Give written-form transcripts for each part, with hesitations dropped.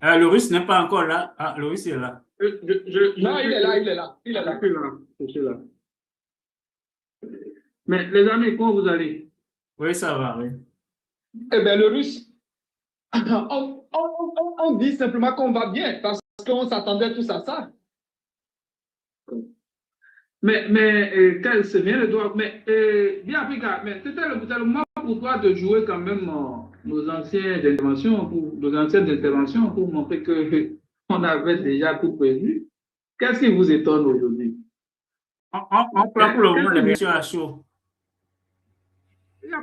Le Russe n'est pas encore là. Ah, le Russe est là. Non, il est là, il est là, il est là. Je suis là. Mais les amis, comment vous allez? Oui, ça va, oui. Eh bien, le russe, on dit simplement qu'on va bien parce qu'on s'attendait tous à ça. C'est bien le droit. Bien, Africa, mais c'était le moment pour toi de jouer quand même nos anciennes interventions pour montrer que on avait déjà tout prévu. Qu'est-ce qui vous étonne aujourd'hui? On prend pour le moment les réactions à chaud. Il n'y a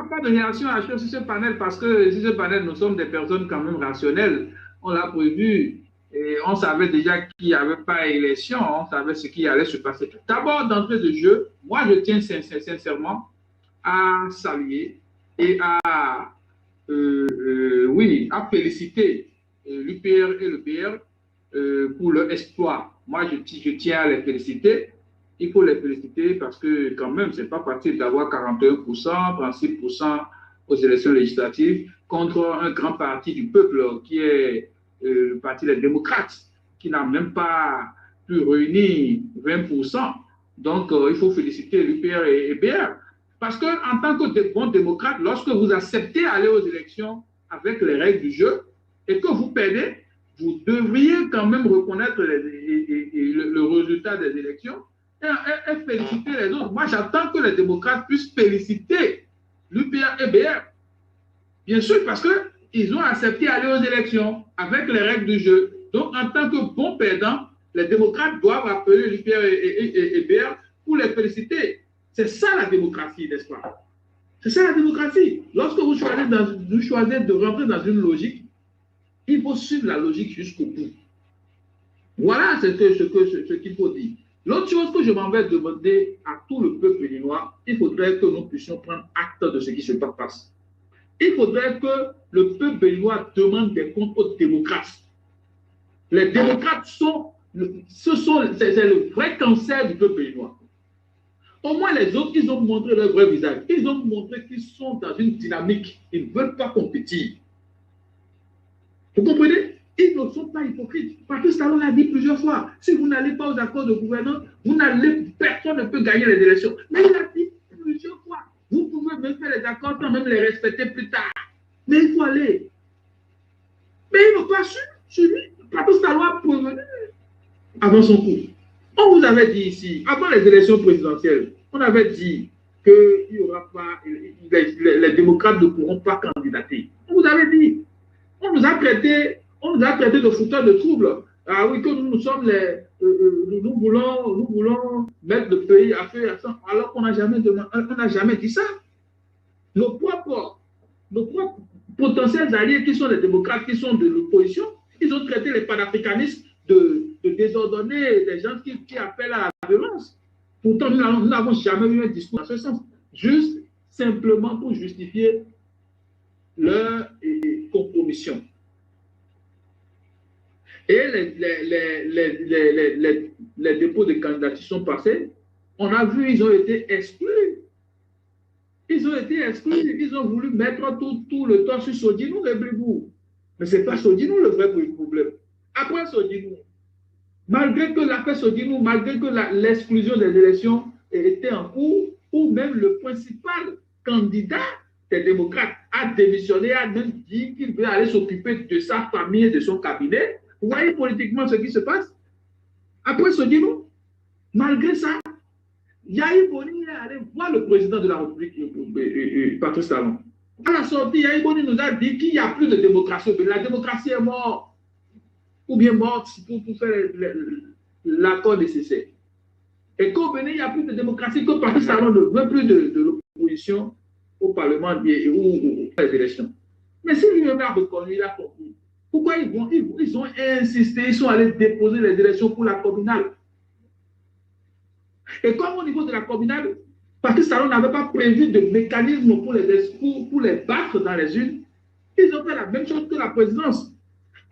pas de réaction à chaud sur ce panel parce que sur ce panel, nous sommes des personnes quand même rationnelles. On l'a prévu et on savait déjà qu'il n'y avait pas élection, on savait ce qui allait se passer. D'abord, d'entrée de jeu, moi je tiens sincèrement à saluer et à féliciter l'UPR et le PR pour leur exploit. Moi, je tiens à les féliciter. Il faut les féliciter parce que quand même, ce n'est pas facile d'avoir 41%, 36% aux élections législatives contre un grand parti du peuple qui est le parti des démocrates, qui n'a même pas pu réunir 20%. Donc, il faut féliciter l'UPR et BR. Parce qu'en tant que bon démocrate, lorsque vous acceptez d'aller aux élections avec les règles du jeu et que vous perdez, vous devriez quand même reconnaître le résultat des élections et féliciter les autres. Moi, j'attends que les démocrates puissent féliciter l'UPR et BR. Bien sûr, parce qu'ils ont accepté d'aller aux élections avec les règles du jeu. Donc, en tant que bons perdants, les démocrates doivent appeler l'UPR et BR pour les féliciter. C'est ça la démocratie, n'est-ce pas? C'est ça la démocratie. Lorsque vous choisissez de rentrer dans une logique, il faut suivre la logique jusqu'au bout. Voilà ce qu'il faut dire. L'autre chose que je m'en vais demander à tout le peuple béninois, il faudrait que nous puissions prendre acte de ce qui se passe. Il faudrait que le peuple béninois demande des comptes aux démocrates. Les démocrates c'est le vrai cancer du peuple béninois. Au moins les autres, ils ont montré leur vrai visage. Ils ont montré qu'ils sont dans une dynamique. Ils ne veulent pas compétir. Vous comprenez? Ils ne sont pas hypocrites. Patrice Talon l'a dit plusieurs fois. Si vous n'allez pas aux accords de gouvernance, personne ne peut gagner les élections. Mais il a dit plusieurs fois. Vous pouvez même faire les accords sans même les respecter plus tard. Mais il faut aller. Mais ils n'ont pas suivi. Patrice Talon a prévenu avant son coup. On vous avait dit ici, avant les élections présidentielles, on avait dit que les démocrates ne pourront pas candidater. On vous avait dit. On nous a traité de fouteurs de troubles. Ah oui, que nous voulons mettre le pays à feu et à sang, alors qu'on n'a jamais dit ça. Nos propres potentiels alliés qui sont les démocrates, qui sont de l'opposition, ils ont traité les panafricanistes de désordonnés, des gens qui appellent à la violence. Pourtant, nous n'avons jamais eu un discours dans ce sens. Juste simplement pour justifier leur compromission. Et les dépôts de candidature sont passés. On a vu, ils ont été exclus. Ils ont voulu mettre tout le temps sur Sodinou et Bribou. Mais ce n'est pas Sodinou le vrai problème. Après Sodinou, malgré que l'affaire Sodinou, malgré que l'exclusion des élections était en cours, ou même le principal candidat des démocrates a démissionné, a même dit qu'il veut aller s'occuper de sa famille et de son cabinet. Vous voyez politiquement ce qui se passe? Après Sodinou, malgré ça, Yahi Boni est allé voir le président de la République, Patrice Talon. À la sortie, Yahi Boni nous a dit qu'il n'y a plus de démocratie. La démocratie est morte. Ou bien morte pour faire l'accord nécessaire. Et qu'au Bénin, il n'y a plus de démocratie, que Patrice Talon ne veut plus de l'opposition au Parlement ou les élections. Mais s'il avait reconnu, il a compris. Pourquoi ils ont insisté, ils sont allés déposer les élections pour la communale. Et comme au niveau de la communale, Patrice Talon n'avait pas prévu de mécanisme pour les battre dans les urnes, ils ont fait la même chose que la présidence.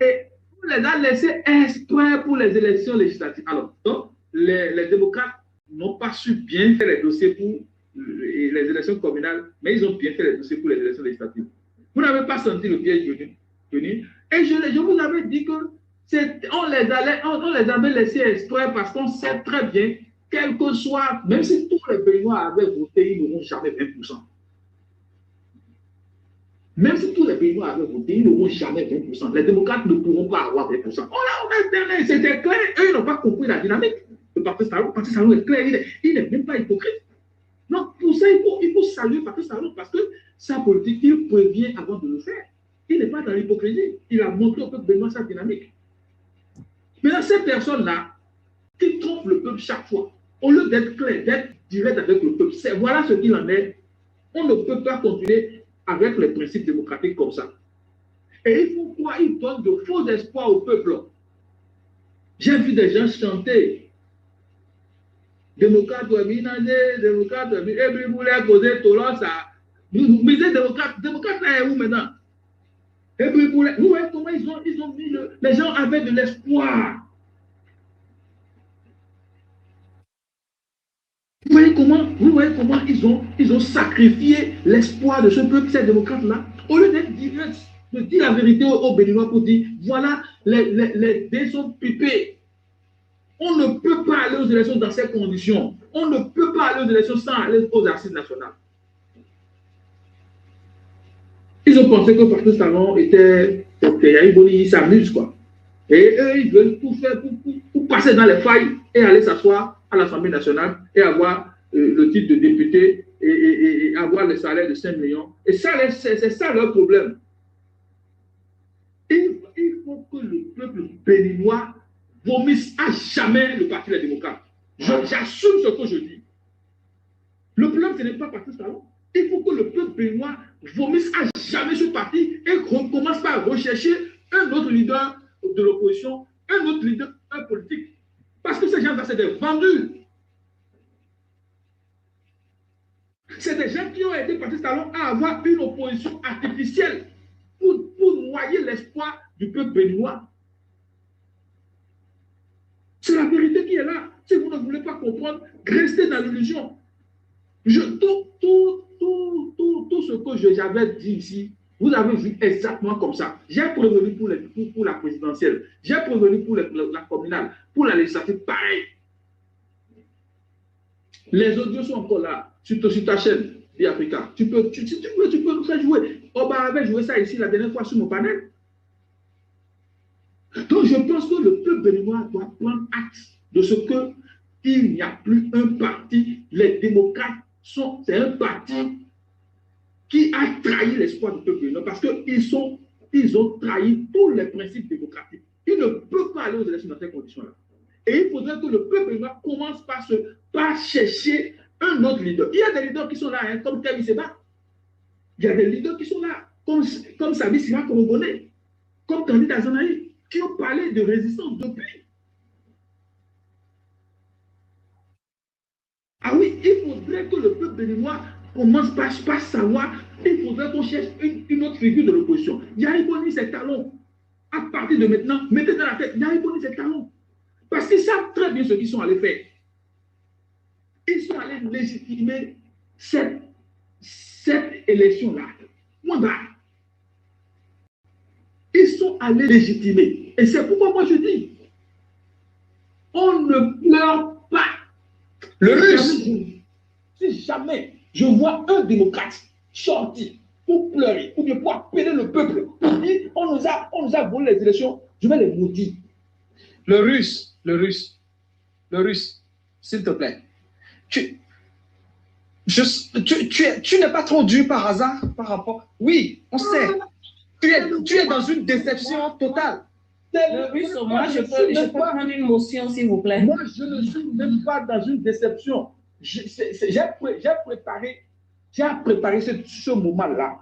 Et on les a laissés extraire pour les élections législatives. Alors, donc, les démocrates n'ont pas su bien faire les dossiers pour les élections communales, mais ils ont bien fait les dossiers pour les élections législatives. Vous n'avez pas senti le piège venir. Et je vous avais dit que on les avait laissés exprès parce qu'on sait très bien, quel que soit, même si tous les Béninois avaient voté, ils n'auront jamais 20%. Même si tous les Béninois avaient voté, ils n'auront jamais 20%. Les démocrates ne pourront pas avoir 20%. C'était clair. Eux, ils n'ont pas compris la dynamique. Le Patrice Talon est clair. Il n'est même pas hypocrite. Donc, pour ça, il faut saluer Patrice Talon parce que sa politique, il prévient avant de le faire. Il n'est pas dans l'hypocrisie. Il a montré au peuple béninois sa dynamique. Maintenant, ces personnes-là, qui trompent le peuple chaque fois, au lieu d'être clair, d'être direct avec le peuple, voilà ce qu'il en est. On ne peut pas continuer avec les principes démocratiques comme ça. Et il faut quoi? Il donne de faux espoirs au peuple. J'ai vu des gens chanter. Démocrate, démocrate, et puis vous voulez causer tout ça. Mais les démocrates là est où maintenant? Et puis vous voyez comment ils ont mis les gens avaient de l'espoir. Vous voyez comment ils ont sacrifié l'espoir de ce peuple, ces démocrates-là, au lieu d'être direct, de dire la vérité aux Béninois pour dire, voilà, les dés sont pipés. On ne peut pas aller aux élections dans ces conditions. On ne peut pas aller aux élections sans aller aux assises nationales. Ils ont pensé que Patrice Talon était Yaïboni, ils s'amusent, quoi. Et eux, ils veulent tout faire pour passer dans les failles et aller s'asseoir à l'Assemblée nationale et avoir le titre de député et avoir le salaire de 5 millions. Et ça, c'est ça leur problème. Il faut que le peuple béninois vomisse à jamais le Parti des démocrates. J'assume ce que je dis. Le problème, ce n'est pas Patrice Talon. Il faut que le peuple béninois vomisse à jamais ce parti et qu'on commence par rechercher un autre leader de l'opposition, un autre leader politique. Parce que ces gens-là, c'est des vendus. C'est des gens qui ont aidé Patrice Talon à avoir une opposition artificielle pour noyer l'espoir du peuple béninois. C'est la vérité qui est là. Si vous ne voulez pas comprendre, restez dans l'illusion. Tout ce que j'avais dit ici, vous avez vu exactement comme ça. J'ai prévenu pour la présidentielle, j'ai prévenu pour la communale, pour la législative, pareil. Les audios sont encore là, sur ta chaîne, Africa. Si tu peux nous faire jouer. Oba avait joué ça ici la dernière fois sur mon panel. Donc je pense que le peuple béninois doit prendre acte de ce qu'il n'y a plus un parti. Les démocrates c'est un parti qui a trahi l'espoir du peuple béninois parce qu'ils ont trahi tous les principes démocratiques. Ils ne peuvent pas aller aux élections dans ces conditions-là. Et il faudrait que le peuple béninois commence par chercher un autre leader. Il y a des leaders qui sont là, hein, comme Kami Seba. Il y a des leaders qui sont là, comme Sabi Sira Korobone, comme Candidat Zanaï, qui ont parlé de résistance depuis. Ah oui, il faudrait que le peuple béninois commence par savoir, il faudrait qu'on cherche une autre figure de l'opposition. Yaïboni, c'est talon. À partir de maintenant, mettez dans la tête, Yaïboni, c'est talon. Parce qu'ils savent très bien ce qu'ils sont allés faire. Ils sont allés légitimer cette élection-là. Ils sont allés légitimer. Et c'est pourquoi moi je dis, on ne pleure pas. Le russe, si jamais je vois un démocrate sorti pour pleurer, ou bien pour appeler le peuple, pour dire on nous a volé les élections, je vais les maudire. Le russe, s'il te plaît. Tu n'es pas trop dur par hasard par rapport. Oui, on sait. Tu es dans une déception totale. Le russe, moi, je peux prendre une motion, s'il vous plaît. Moi, je ne suis même pas dans une déception. J'ai préparé ce moment-là.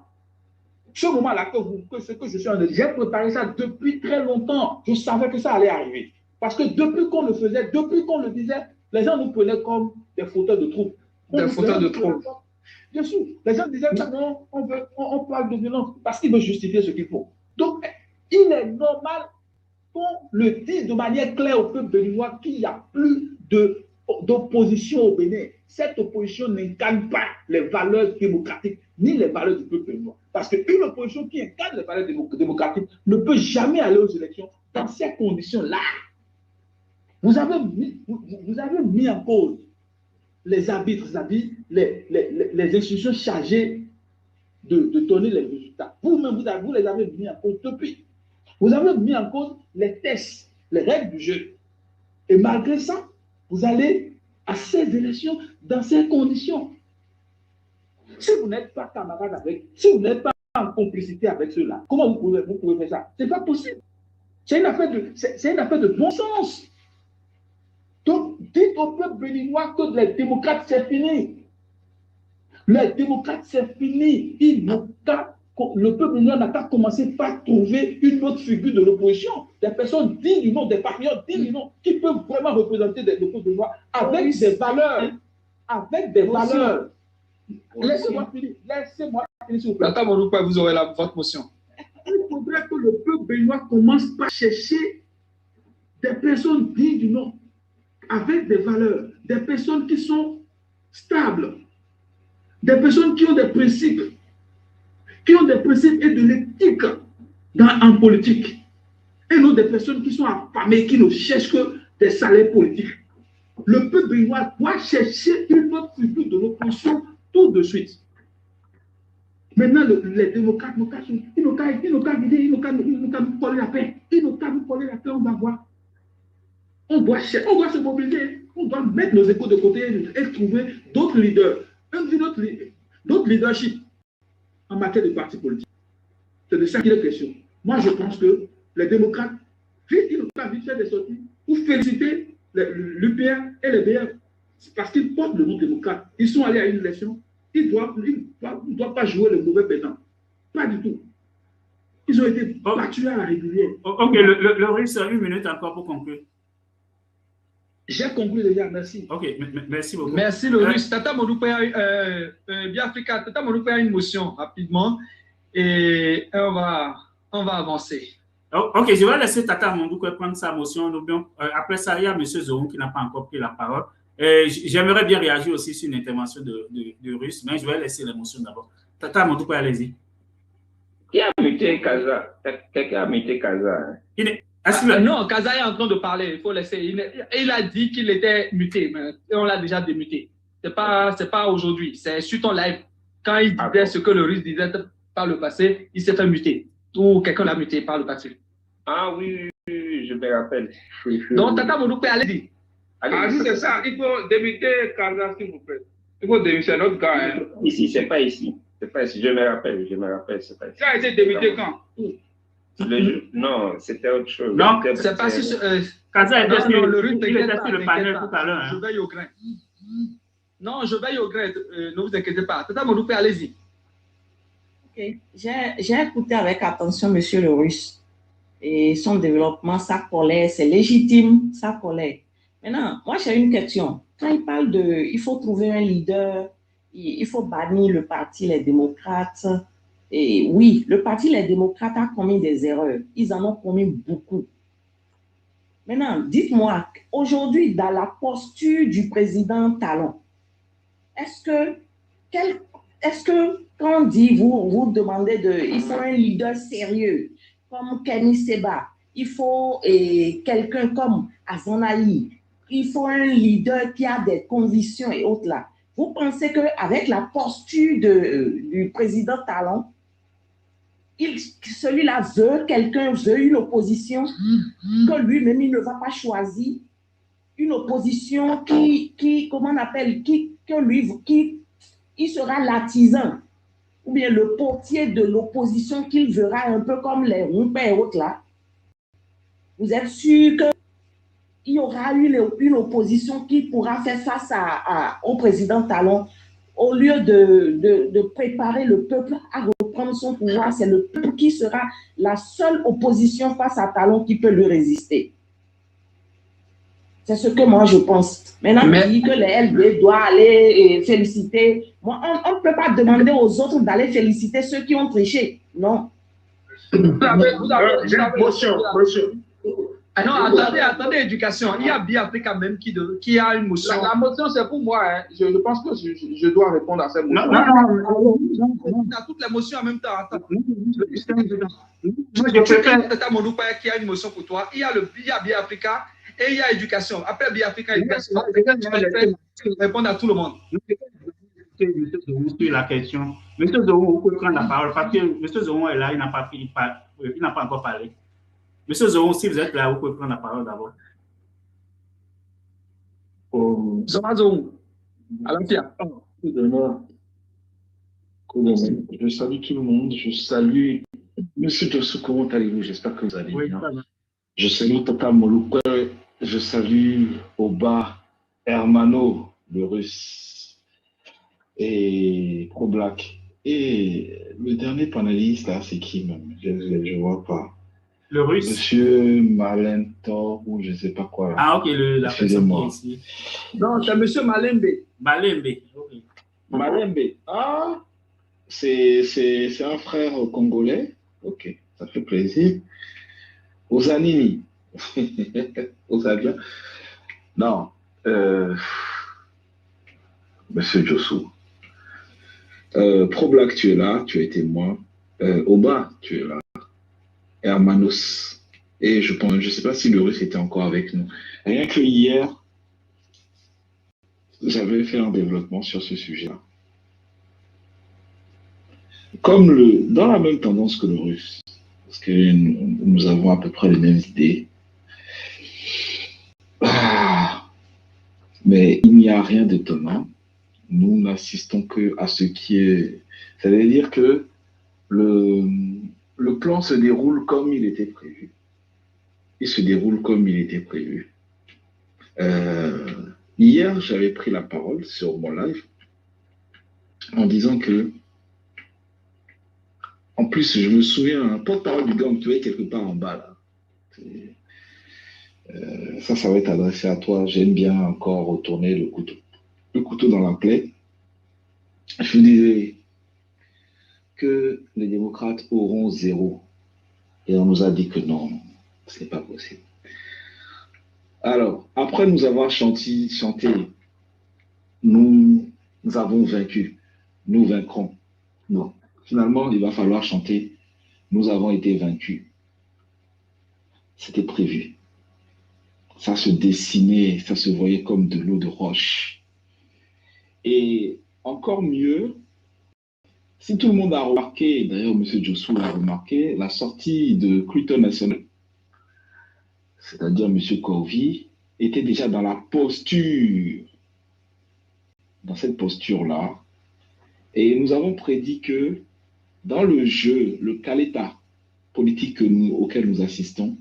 Ce moment-là que je suis en train de dire, j'ai préparé ça depuis très longtemps. Je savais que ça allait arriver. Parce que depuis qu'on le faisait, depuis qu'on le disait, les gens nous prenaient comme des fauteurs de troupe. Des fauteurs de troupe. Bien sûr, les gens disaient que non, on parle de violence parce qu'ils veulent justifier ce qu'il faut. Donc, il est normal qu'on le dise de manière claire au peuple béninois qu'il n'y a plus d'opposition au Bénin. Cette opposition n'incarne pas les valeurs démocratiques ni les valeurs du peuple béninois. Parce qu'une opposition qui incarne les valeurs démocratiques ne peut jamais aller aux élections dans ces conditions-là. Vous avez mis en cause les arbitres, c'est-à-dire les institutions chargées de donner les résultats. Vous-même, vous les avez mis en cause depuis. Vous avez mis en cause les tests, les règles du jeu. Et malgré ça, vous allez à ces élections dans ces conditions. Si vous n'êtes pas camarade avec, si vous n'êtes pas en complicité avec ceux-là, comment vous pouvez faire ça? Ce n'est pas possible. C'est une affaire de bon sens. Donc, dites au peuple béninois que les démocrates, c'est fini. Les démocrates, c'est fini. Le peuple béninois n'a pas commencé par trouver une autre figure de l'opposition. Des personnes dignes du nom, des patriotes dignes du nom, qui peuvent vraiment représenter le peuple béninois avec des valeurs. Avec des valeurs. Laissez-moi finir. Laissez-moi finir, s'il vous plaît. Tata Monoupa, vous aurez votre motion. Il faudrait que le peuple béninois commence par chercher des personnes dignes du nom, avec des valeurs, des personnes qui sont stables, des personnes qui ont des principes et de l'éthique en politique, et non des personnes qui sont affamées, qui ne cherchent que des salaires politiques. Le peuple béninois doit chercher une autre figure de l'opposition tout de suite. Maintenant, les démocrates, ils n'ont qu'à nous coller la paix. Ils n'ont qu'à nous coller la paix, on va voir. On doit se mobiliser. On doit mettre nos échos de côté et trouver d'autres leaders. D'autres leadership en matière de partis politiques. C'est de ça qu'il est question. Moi, je pense que les démocrates, ils n'ont pas vite fait des sorties pour féliciter l'UPR et les BR. Parce qu'ils portent le nom démocrate. Ils sont allés à une élection. Ils ne doivent pas jouer le mauvais perdant. Pas du tout. Ils ont été battus à la régulière. Ok, le Russe a 1 minute encore pour conclure. J'ai conclu déjà, merci. Ok, merci beaucoup. Merci, le Russe. Tata Monoupa, bien Africa, Tata Monoupa a une motion rapidement et on va avancer. Ok, je vais laisser Tata Monoupa prendre sa motion. Après ça, il y a M. Zoron qui n'a pas encore pris la parole. J'aimerais bien réagir aussi sur une intervention de Russe, mais je vais laisser l'émotion d'abord. Tata Monoupa, allez-y. Qui a muté Kaza? Quelqu'un a muté Kaza. Non, Kaza est en train de parler, il faut laisser. Il a dit qu'il était muté, mais on l'a déjà démuté. Ce n'est pas aujourd'hui, c'est sur ton live. Quand il disait ce que le Russe disait par le passé, il s'est fait muter. Ou quelqu'un l'a muté par le passé. Ah oui, je me rappelle. Donc, Tata Monoupe, allez-y. Allez, c'est ça, il faut démuter Kaza, s'il vous plaît. Il faut démuter notre gars. Hein. Ici, c'est pas ici. C'est pas ici, je me rappelle, c'est pas ici. Ça a été démuté quand? Non, c'était autre chose. Non, c'est pas sur Kaza était sur le panel tout à l'heure. Je veille au grain. Non, je veille au grain, ne vous inquiétez pas. Tata Monoupe, allez-y. Ok, j'ai écouté avec attention Monsieur le Russe et son développement, ça collait, c'est légitime, ça collait. Maintenant, moi j'ai une question. Quand il parle il faut trouver un leader, il faut bannir le parti Les Démocrates. Et oui, le parti Les Démocrates a commis des erreurs. Ils en ont commis beaucoup. Maintenant, dites-moi, aujourd'hui, dans la posture du président Talon, est-ce que quand on dit, vous demandez il faut un leader sérieux, comme Kenny Seba, il faut quelqu'un comme Azanaï, il faut un leader qui a des convictions et autres là. Vous pensez qu'avec la posture du président Talon, celui-là veut une opposition que lui-même il ne va pas choisir, une opposition comment on appelle, il sera l'artisan ou bien le portier de l'opposition qu'il verra un peu comme les Roumpins et autres là. Vous êtes sûr qu'il y aura une opposition qui pourra faire face au président Talon au lieu de préparer le peuple à reprendre son pouvoir? C'est le peuple qui sera la seule opposition face à Talon qui peut lui résister. C'est ce que moi je pense. Maintenant, on dit que les LD doivent aller féliciter. Moi, on ne peut pas demander aux autres d'aller féliciter ceux qui ont triché. Non. Vous avez Ah non, attendez, éducation. Il y a Biafrica même qui a une motion. La motion, c'est pour moi. Hein. Je pense que je dois répondre à cette motion. On a toutes les motions en même temps. Attends. Moi, je préfère. Tata Monoupa qui a une motion pour toi. Il y a Biafrica et il y a éducation. Après Biafrica, éducation, répondre à tout le monde. Monsieur Zoron sur la question. Monsieur Zoron, vous pouvez prendre la parole parce que Monsieur Zoron est là, il n'a pas encore parlé. Monsieur Zoron, si vous êtes là, vous pouvez prendre la parole d'abord. Zoron, Alampia. Je salue tout le monde. Je salue Monsieur Jossou, comment allez-vous? J'espère que vous allez bien. Je salue Tata Moluque. Je salue Oba Hermano, le russe, et Pro Black. Et le dernier panéliste, là, c'est qui même? Je ne vois pas. Le russe. Monsieur Malentor, ou je ne sais pas quoi. Là. Ah, ok, la personne qui est ici. Non, c'est Monsieur Malembe. Malembe, ok. Malembe. Ah, c'est un frère congolais. Ok, ça fait plaisir. Ozanini. Ozabia. Non. Monsieur Jossou. Pro Black, tu es là, tu es témoin. Oba, tu es là. Hermanos. Et je ne sais pas si le russe était encore avec nous. Rien que hier, j'avais fait un développement sur ce sujet-là. Dans la même tendance que le russe, parce que nous avons à peu près les mêmes idées. Mais il n'y a rien d'étonnant. Nous n'assistons que à ce qui est... C'est-à-dire que le plan se déroule comme il était prévu. Il se déroule comme il était prévu. Hier, j'avais pris la parole sur mon live en disant que, en plus, je me souviens, un porte-parole du gang, tu es quelque part en bas là. Ça va être adressé à toi. J'aime bien encore retourner le couteau dans la plaie. Je disais que les démocrates auront 0. Et on nous a dit que non, ce n'est pas possible. Alors, après nous avoir chanté, nous avons vaincu, nous vaincrons. Non, finalement, il va falloir chanter, nous avons été vaincus. C'était prévu. Ça se dessinait, ça se voyait comme de l'eau de roche. Et encore mieux, si tout le monde a remarqué, d'ailleurs M. Jossou l'a remarqué, la sortie de Clinton National, c'est-à-dire M. Corvi, était déjà dans la posture, dans cette posture-là. Et nous avons prédit que dans le jeu, le caleta politique auquel nous assistons,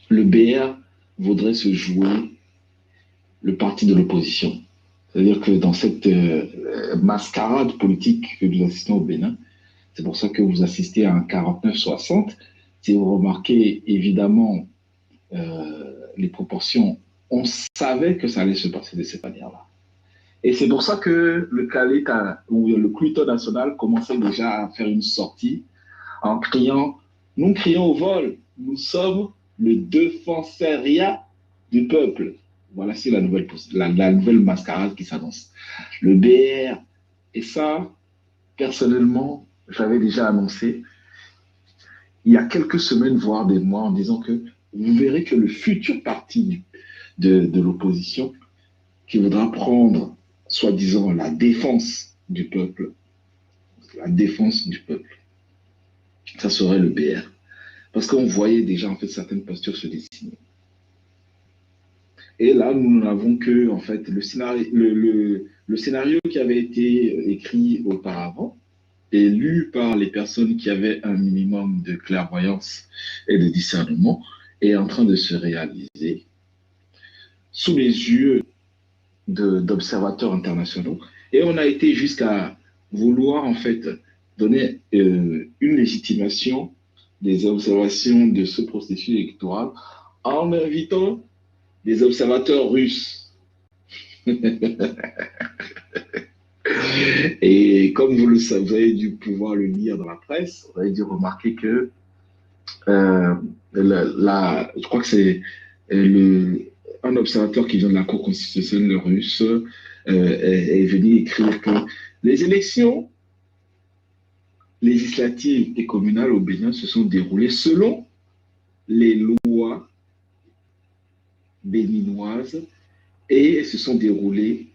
le BR voudrait se jouer le parti de l'opposition. C'est-à-dire que dans cette mascarade politique que nous assistons au Bénin, c'est pour ça que vous assistez à un 49-60. Si vous remarquez évidemment les proportions, on savait que ça allait se passer de cette manière-là. Et c'est pour ça que le Caleta ou le Clinton National commençait déjà à faire une sortie en criant, nous crions au vol, nous sommes le défensoriat du peuple. Voilà, c'est la nouvelle mascarade qui s'annonce. Le BR, et ça, personnellement, j'avais déjà annoncé il y a quelques semaines, voire des mois, en disant que vous verrez que le futur parti de l'opposition qui voudra prendre, soi-disant, la défense du peuple, ça serait le BR. Parce qu'on voyait déjà, en fait, certaines postures se dessiner. Et là, nous n'avons que, en fait, le scénario qui avait été écrit auparavant et lu par les personnes qui avaient un minimum de clairvoyance et de discernement est en train de se réaliser sous les yeux d'observateurs internationaux. Et on a été jusqu'à vouloir, en fait, donner une légitimation des observations de ce processus électoral en invitant des observateurs russes. Et comme vous le savez, vous avez dû pouvoir le lire dans la presse, vous avez dû remarquer que je crois que c'est un observateur qui vient de la Cour constitutionnelle russe est venu écrire que les élections législatives et communales au Bénin se sont déroulées selon les lois béninoises et se sont déroulées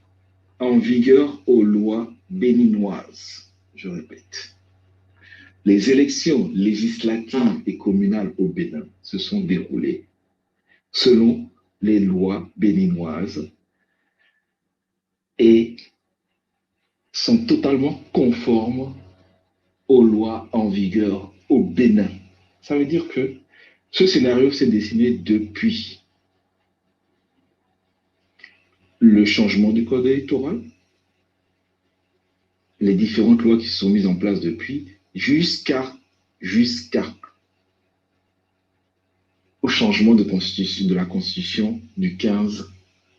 en vigueur aux lois béninoises. Je répète. Les élections législatives et communales au Bénin se sont déroulées selon les lois béninoises et sont totalement conformes aux lois en vigueur au Bénin. Ça veut dire que ce scénario s'est dessiné depuis le changement du code électoral, les différentes lois qui se sont mises en place depuis, jusqu'au changement de la Constitution du 15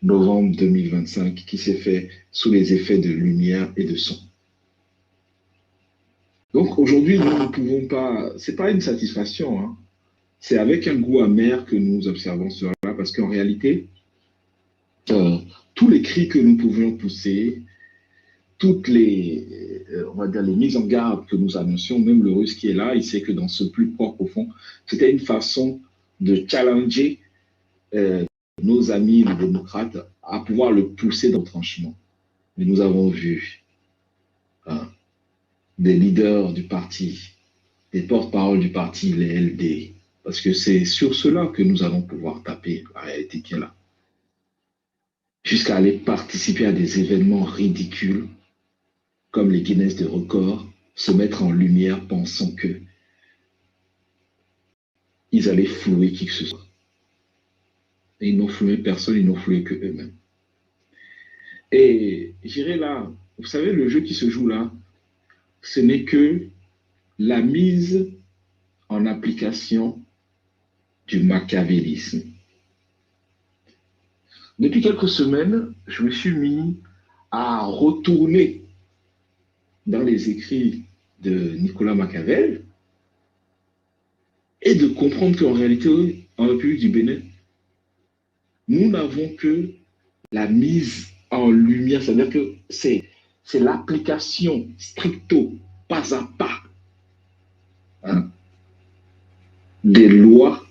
novembre 2025 qui s'est fait sous les effets de lumière et de son. Donc aujourd'hui, nous ne pouvons pas, ce n'est pas une satisfaction, hein. C'est avec un goût amer que nous observons cela parce qu'en réalité, tous les cris que nous pouvions pousser, toutes les, on va dire, les mises en garde que nous annoncions, même le Russe qui est là, il sait que dans ce plus profond, c'était une façon de challenger nos amis les démocrates à pouvoir le pousser dans le tranchement. Mais nous avons vu des leaders du parti, des porte-paroles du parti, les LD, parce que c'est sur cela que nous allons pouvoir taper la réalité qui est là. Jusqu'à aller participer à des événements ridicules, comme les Guinness de records, se mettre en lumière pensant que ils allaient flouer qui que ce soit. Et ils n'ont floué personne, ils n'ont floué que eux-mêmes. Et j'irai là, vous savez, le jeu qui se joue là, ce n'est que la mise en application du machiavélisme. Depuis quelques semaines, je me suis mis à retourner dans les écrits de Nicolas Machiavel et de comprendre qu'en réalité, en République du Bénin, nous n'avons que la mise en lumière, c'est-à-dire que c'est l'application stricto, pas à pas, des lois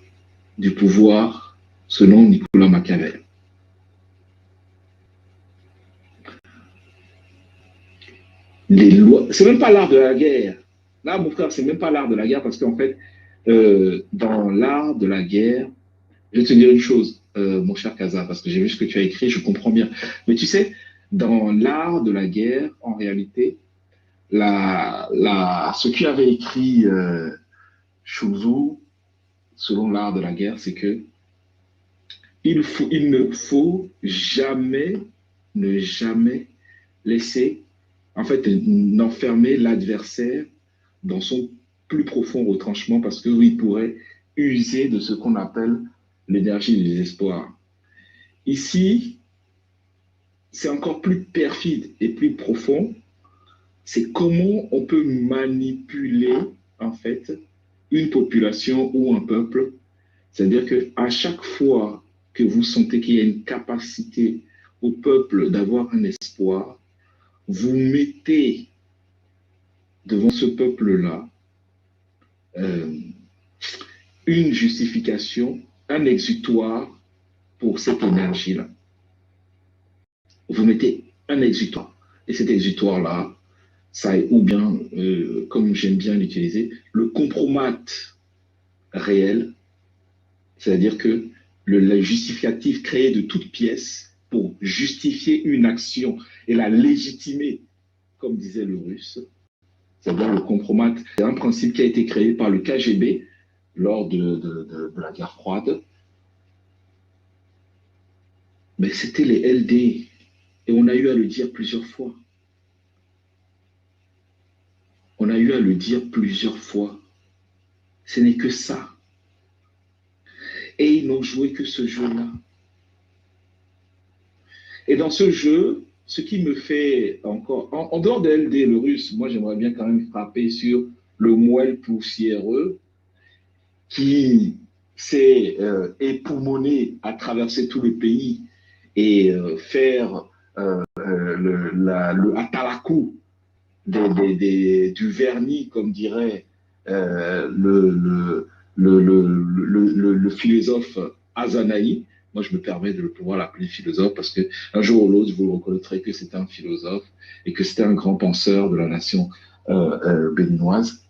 du pouvoir selon Nicolas Machiavel. Les lois, c'est même pas l'art de la guerre. Là, mon frère, c'est même pas l'art de la guerre parce qu'en fait, dans l'art de la guerre, je vais te dire une chose, mon cher Kaza, parce que j'ai vu ce que tu as écrit, je comprends bien. Mais tu sais, dans l'art de la guerre, en réalité, ce qui avait écrit Shuzu, selon l'art de la guerre, c'est que il ne faut jamais laisser, en fait, n'enfermer l'adversaire dans son plus profond retranchement parce qu'il pourrait user de ce qu'on appelle l'énergie du désespoir. Ici, c'est encore plus perfide et plus profond. C'est comment on peut manipuler, en fait, une population ou un peuple. C'est-à-dire qu'à chaque fois que vous sentez qu'il y a une capacité au peuple d'avoir un espoir, vous mettez devant ce peuple-là une justification, un exutoire pour cette énergie-là. Vous mettez un exutoire. Et cet exutoire-là, ça est, ou bien, comme j'aime bien l'utiliser, le compromat réel, c'est-à-dire que le justificatif créé de toutes pièces pour justifier une action et la légitimer, comme disait le Russe, c'est-à-dire le compromat, c'est un principe qui a été créé par le KGB lors de la guerre froide. Mais c'était les LD, et on a eu à le dire plusieurs fois. On a eu à le dire plusieurs fois. Ce n'est que ça. Et ils n'ont joué que ce jeu-là. Et dans ce jeu, ce qui me fait encore, en dehors de LD, le Russe, moi j'aimerais bien quand même frapper sur le moelle poussiéreux qui s'est époumoné à traverser tout le pays et faire le atalakou du vernis, comme dirait le philosophe Azanaï. Moi, je me permets de pouvoir l'appeler philosophe parce qu'un jour ou l'autre, vous reconnaîtrez que c'était un philosophe et que c'était un grand penseur de la nation béninoise.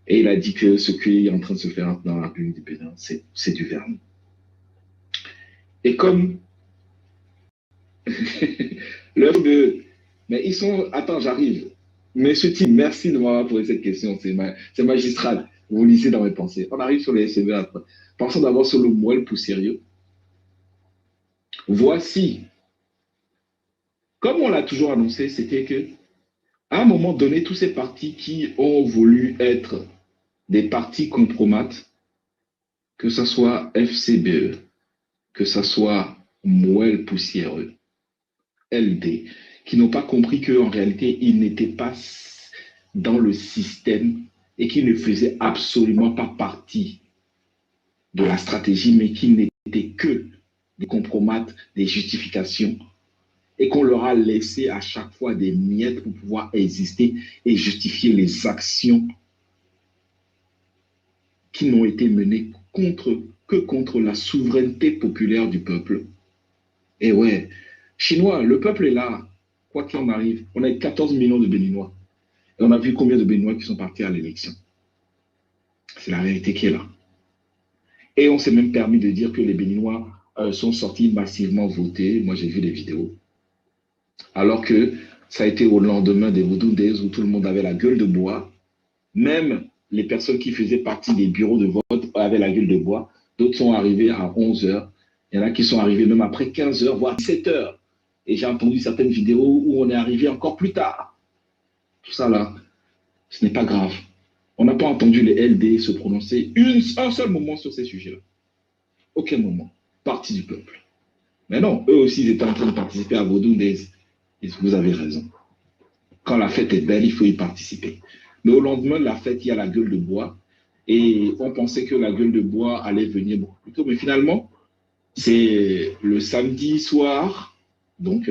Et il a dit que ce qui est en train de se faire dans la République du Bénin, c'est du vernis. Et comme l'heure de... Mais ils sont... Attends, j'arrive. Monsieur Tim, merci de m'avoir posé cette question. C'est magistral. Vous lisez dans mes pensées. On arrive sur les SCB après. Pensons d'abord sur le moelle poussiéreux. Voici, comme on l'a toujours annoncé, c'était que à un moment donné, tous ces partis qui ont voulu être des partis compromates, que ce soit FCBE, que ce soit Moelle Poussiéreux, LD, qui n'ont pas compris qu'en réalité, ils n'étaient pas dans le système et qui ne faisaient absolument pas partie de la stratégie, mais qui n'étaient que des compromates, des justifications, et qu'on leur a laissé à chaque fois des miettes pour pouvoir exister et justifier les actions qui n'ont été menées que contre la souveraineté populaire du peuple. Et ouais, Chinois, le peuple est là, quoi qu'il en arrive. On a 14 millions de Béninois. Et on a vu combien de Béninois qui sont partis à l'élection. C'est la vérité qui est là. Et on s'est même permis de dire que les Béninois sont sortis massivement voter. Moi, j'ai vu des vidéos. Alors que ça a été au lendemain des Vodou Days où tout le monde avait la gueule de bois. Même les personnes qui faisaient partie des bureaux de vote avaient la gueule de bois. D'autres sont arrivés à 11 h. Il y en a qui sont arrivés même après 15 h, voire 17 h. Et j'ai entendu certaines vidéos où on est arrivé encore plus tard. Tout ça là, ce n'est pas grave. On n'a pas entendu les LD se prononcer un seul moment sur ces sujets-là. Aucun moment. Parti du peuple. Mais non, eux aussi, ils étaient en train de participer à Vodou Days. Et vous avez raison. Quand la fête est belle, il faut y participer. Mais au lendemain de la fête, il y a la gueule de bois. Et on pensait que la gueule de bois allait venir beaucoup plus tôt. Mais finalement, c'est le samedi soir, donc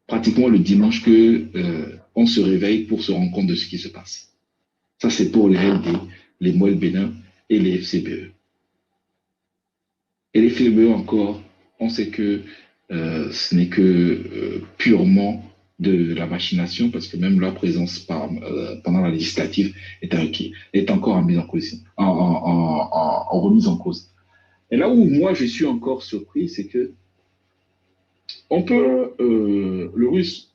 pratiquement le dimanche, qu'on se réveille pour se rendre compte de ce qui se passe. Ça, c'est pour les LD, les Moelle Bénin et les FCBE. Et les FCBE encore, on sait que ce n'est que purement de la machination, parce que même leur présence pendant la législative est encore en remise en cause. Et là où moi je suis encore surpris, c'est que on peut, le russe,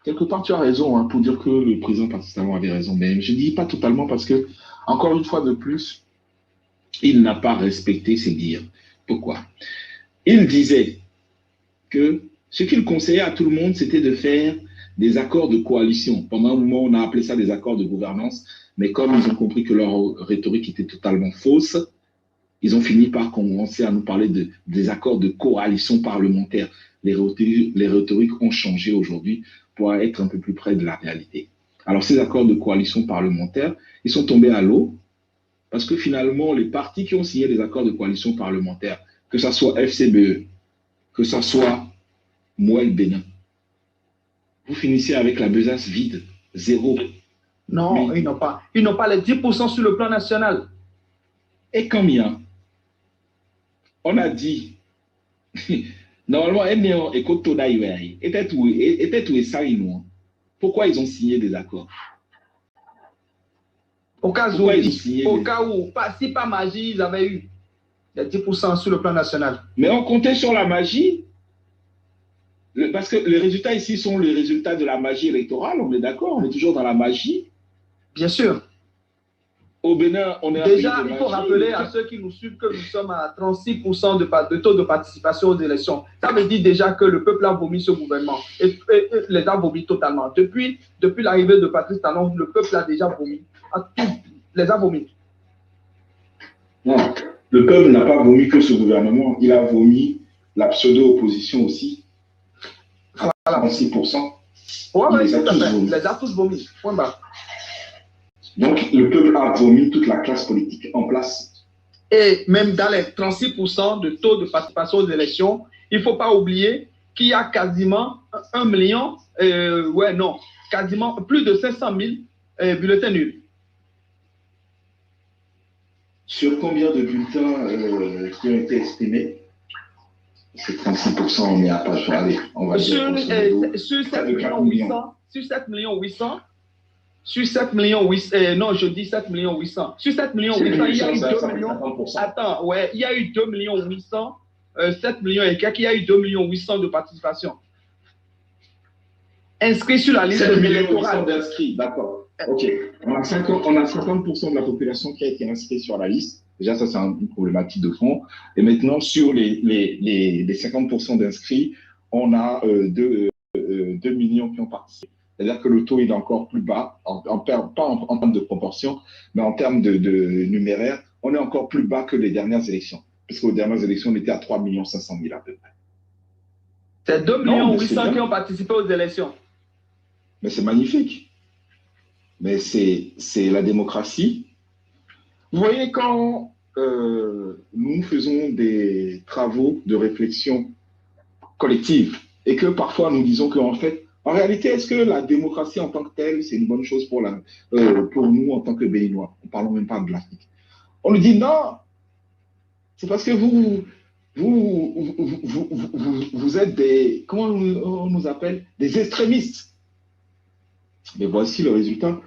quelque part tu as raison pour dire que le président Patrice Talon avait raison, mais je ne dis pas totalement parce que, encore une fois de plus, il n'a pas respecté ses dires. Pourquoi? Il disait que ce qu'il conseillait à tout le monde, c'était de faire des accords de coalition. Pendant un moment, on a appelé ça des accords de gouvernance, mais comme ils ont compris que leur rhétorique était totalement fausse, ils ont fini par commencer à nous parler des accords de coalition parlementaire. Les rhétoriques ont changé aujourd'hui pour être un peu plus près de la réalité. Alors, ces accords de coalition parlementaire, ils sont tombés à l'eau parce que finalement, les partis qui ont signé des accords de coalition parlementaire, que ce soit FCBE, que ce soit Moelle Bénin, vous finissez avec la besace vide, zéro. Non, mais ils n'ont pas les 10% sur le plan national. Et combien? On a dit, normalement, pourquoi ils ont signé des accords? Au cas où, si pas magie, ils avaient eu les 10% sur le plan national. Mais on comptait sur la magie. Parce que les résultats ici sont les résultats de la magie électorale, on est d'accord, on est toujours dans la magie. Bien sûr. Au Bénin, on est déjà, il faut rappeler à ceux qui nous suivent que nous sommes à 36% de taux de participation aux élections. Ça veut dire déjà que le peuple a vomi ce gouvernement et les a vomi totalement. Depuis l'arrivée de Patrice Talon, le peuple a déjà vomi. Les a vomi. Non, le peuple n'a pas vomi que ce gouvernement, il a vomi la pseudo-opposition aussi. À 36%. Oui, les a tous vomis. Point barre. Donc, le peuple a vomi toute la classe politique en place. et même dans les 36% de taux de participation aux élections, il ne faut pas oublier qu'il y a quasiment 1 million, quasiment plus de 500 000 bulletins nuls. Sur combien de bulletins qui ont été estimés? C'est 36%, on n'y a pas allé. On va sur, dire sur 7 800, sur 7 800, sur 7 800, non, je dis 7 800. Sur 7 800, il y a eu 2 millions. Attends, ouais, il y a eu 2 800 000, 7 millions et quelques, il y a eu 2 800 000 de participation. Inscrits sur la liste électorale. D'inscrits, d'accord. Ok. On a 50% de la population qui a été inscrite sur la liste. Déjà, ça, c'est une problématique de fond. Et maintenant, sur les 50% d'inscrits, on a 2 millions qui ont participé. C'est-à-dire que le taux est encore plus bas, pas en termes de proportion, mais en termes de numéraire, on est encore plus bas que les dernières élections. Parce qu'aux dernières élections, on était à 3 500 000 à peu près. C'est 2 800 000 qui ont participé aux élections. Mais c'est magnifique. Mais c'est la démocratie. Vous voyez, quand nous faisons des travaux de réflexion collective et que parfois nous disons qu'en fait, en réalité, est-ce que la démocratie en tant que telle, c'est une bonne chose pour nous en tant que Béninois? Ne parlons même pas de l'Afrique. On nous dit non, c'est parce que vous êtes des, comment on nous appelle? Des extrémistes. Mais voici le résultat.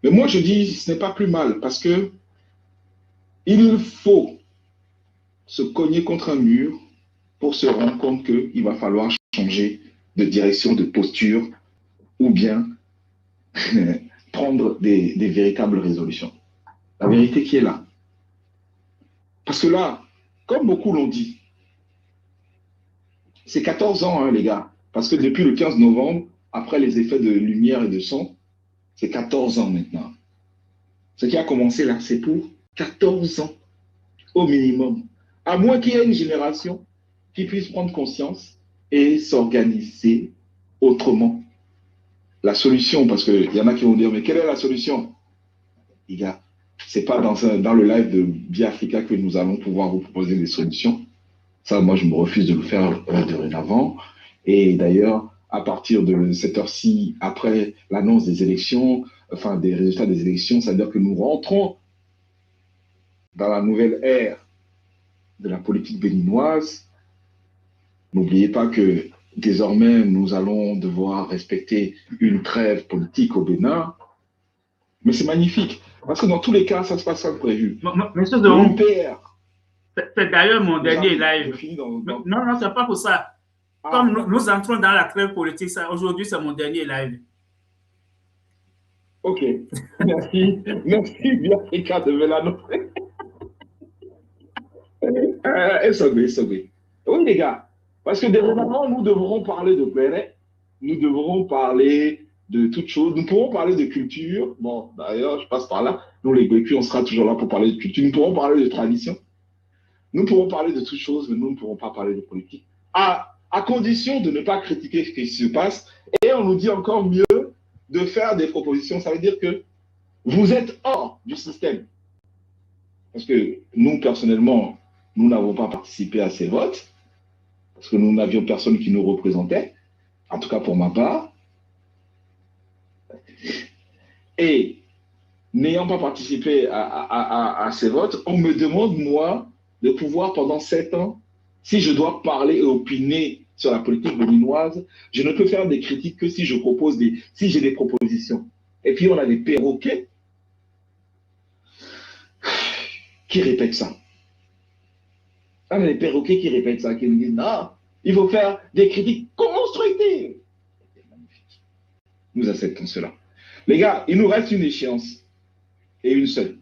Mais moi, je dis, ce n'est pas plus mal parce que il faut se cogner contre un mur pour se rendre compte qu'il va falloir changer de direction, de posture ou bien prendre des véritables résolutions. La vérité qui est là. Parce que là, comme beaucoup l'ont dit, c'est 14 ans, hein, les gars. Parce que depuis le 15 novembre, après les effets de lumière et de son, c'est 14 ans maintenant. Ce qui a commencé là, c'est pour 14 ans au minimum. À moins qu'il y ait une génération qui puisse prendre conscience et s'organiser autrement. La solution, parce qu'il y en a qui vont dire, mais quelle est la solution? Les gars, ce n'est pas dans le live de Biafrica que nous allons pouvoir vous proposer des solutions. Ça, moi, je me refuse de le faire dorénavant. Et d'ailleurs, à partir de cette heure-ci, après l'annonce des élections, enfin des résultats des élections, c'est-à-dire que nous rentrons dans la nouvelle ère de la politique béninoise. N'oubliez pas que désormais, nous allons devoir respecter une trêve politique au Bénin. Mais c'est magnifique, parce que dans tous les cas, ça se passe comme prévu. Monsieur Zoron, c'est d'ailleurs mon dernier live. Non, c'est pas pour ça. Comme nous entrons dans la trêve politique, aujourd'hui, c'est mon dernier live. Ok, merci. Merci, Biafrica de Mélano. Oui, les gars, parce que désormais, nous devrons parler de Béret, nous devrons parler de toutes choses, nous pourrons parler de culture. Bon, d'ailleurs, je passe par là. Nous, les Gwékus, on sera toujours là pour parler de culture. Nous pourrons parler de tradition. Nous pourrons parler de toutes choses, mais nous ne pourrons pas parler de politique. À condition de ne pas critiquer ce qui se passe. Et on nous dit encore mieux de faire des propositions. Ça veut dire que vous êtes hors du système. Parce que nous, personnellement, nous n'avons pas participé à ces votes. Parce que nous n'avions personne qui nous représentait. En tout cas, pour ma part. Et n'ayant pas participé à ces votes, on me demande, moi, de pouvoir, pendant 7 ans, si je dois parler et opiner sur la politique béninoise, je ne peux faire des critiques que si si j'ai des propositions. Et puis, on a des perroquets qui répètent ça. On a des perroquets qui répètent ça, qui nous disent, non, il faut faire des critiques constructives. Nous acceptons cela. Les gars, il nous reste une échéance, et une seule.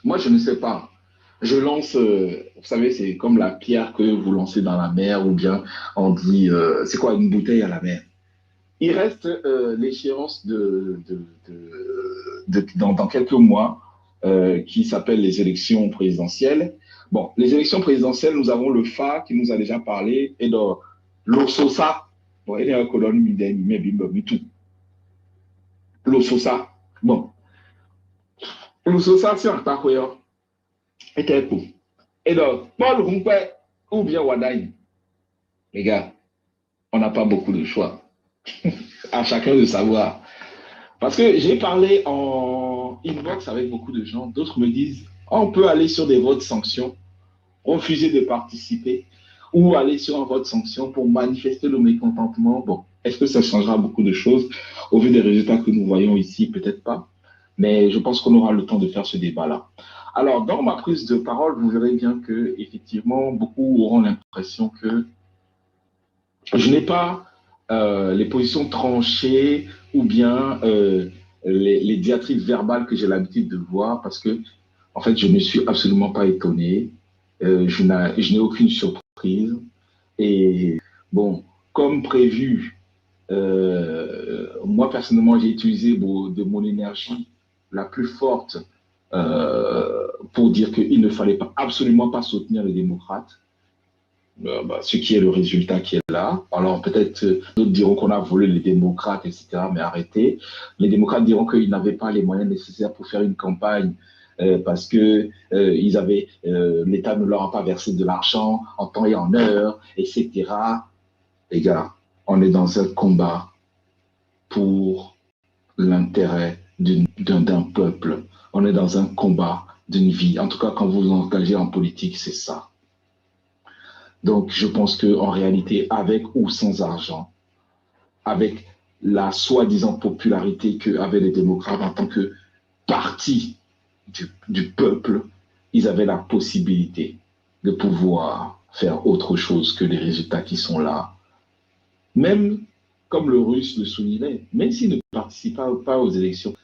Moi, je ne sais pas. Je lance, vous savez, c'est comme la pierre que vous lancez dans la mer, ou bien on dit, c'est quoi, une bouteille à la mer. Il reste l'échéance dans quelques mois, qui s'appelle les élections présidentielles. Bon, les élections présidentielles, nous avons le FA qui nous a déjà parlé, et dans l'OSOSA, bon, il y a un colonne, mais tout. L'OSOSA, bon. L'OSOSA, c'est un tacoyeur. était un coup. Et donc, Paul Rumpe ou bien Wadaï, les gars, on n'a pas beaucoup de choix. À chacun de savoir. Parce que j'ai parlé en inbox avec beaucoup de gens. D'autres me disent, on peut aller sur des votes sanctions, refuser de participer, ou aller sur un vote sanction pour manifester le mécontentement. Bon, est-ce que ça changera beaucoup de choses? Au vu des résultats que nous voyons ici, peut-être pas. Mais je pense qu'on aura le temps de faire ce débat-là. Alors, dans ma prise de parole, vous verrez bien que, effectivement, beaucoup auront l'impression que je n'ai pas les positions tranchées ou bien les diatribes verbales que j'ai l'habitude de voir parce que, en fait, je ne suis absolument pas étonné. Je n'ai aucune surprise. Et bon, comme prévu, moi, personnellement, j'ai utilisé de mon énergie la plus forte pour dire qu'il ne fallait absolument pas soutenir les démocrates. Ce qui est le résultat qui est là. Alors peut-être d'autres diront qu'on a volé les démocrates, etc., mais arrêtez. Les démocrates diront qu'ils n'avaient pas les moyens nécessaires pour faire une campagne parce que l'État ne leur a pas versé de l'argent en temps et en heure, etc. Les gars, on est dans un combat pour l'intérêt d'un peuple. On est dans un combat d'une vie. En tout cas, quand vous vous engagez en politique, c'est ça. Donc, je pense qu'en réalité, avec ou sans argent, avec la soi-disant popularité qu'avaient les démocrates en tant que parti du peuple, ils avaient la possibilité de pouvoir faire autre chose que les résultats qui sont là. Même, comme le Russe le soulignait, même s'ils ne participent pas aux élections,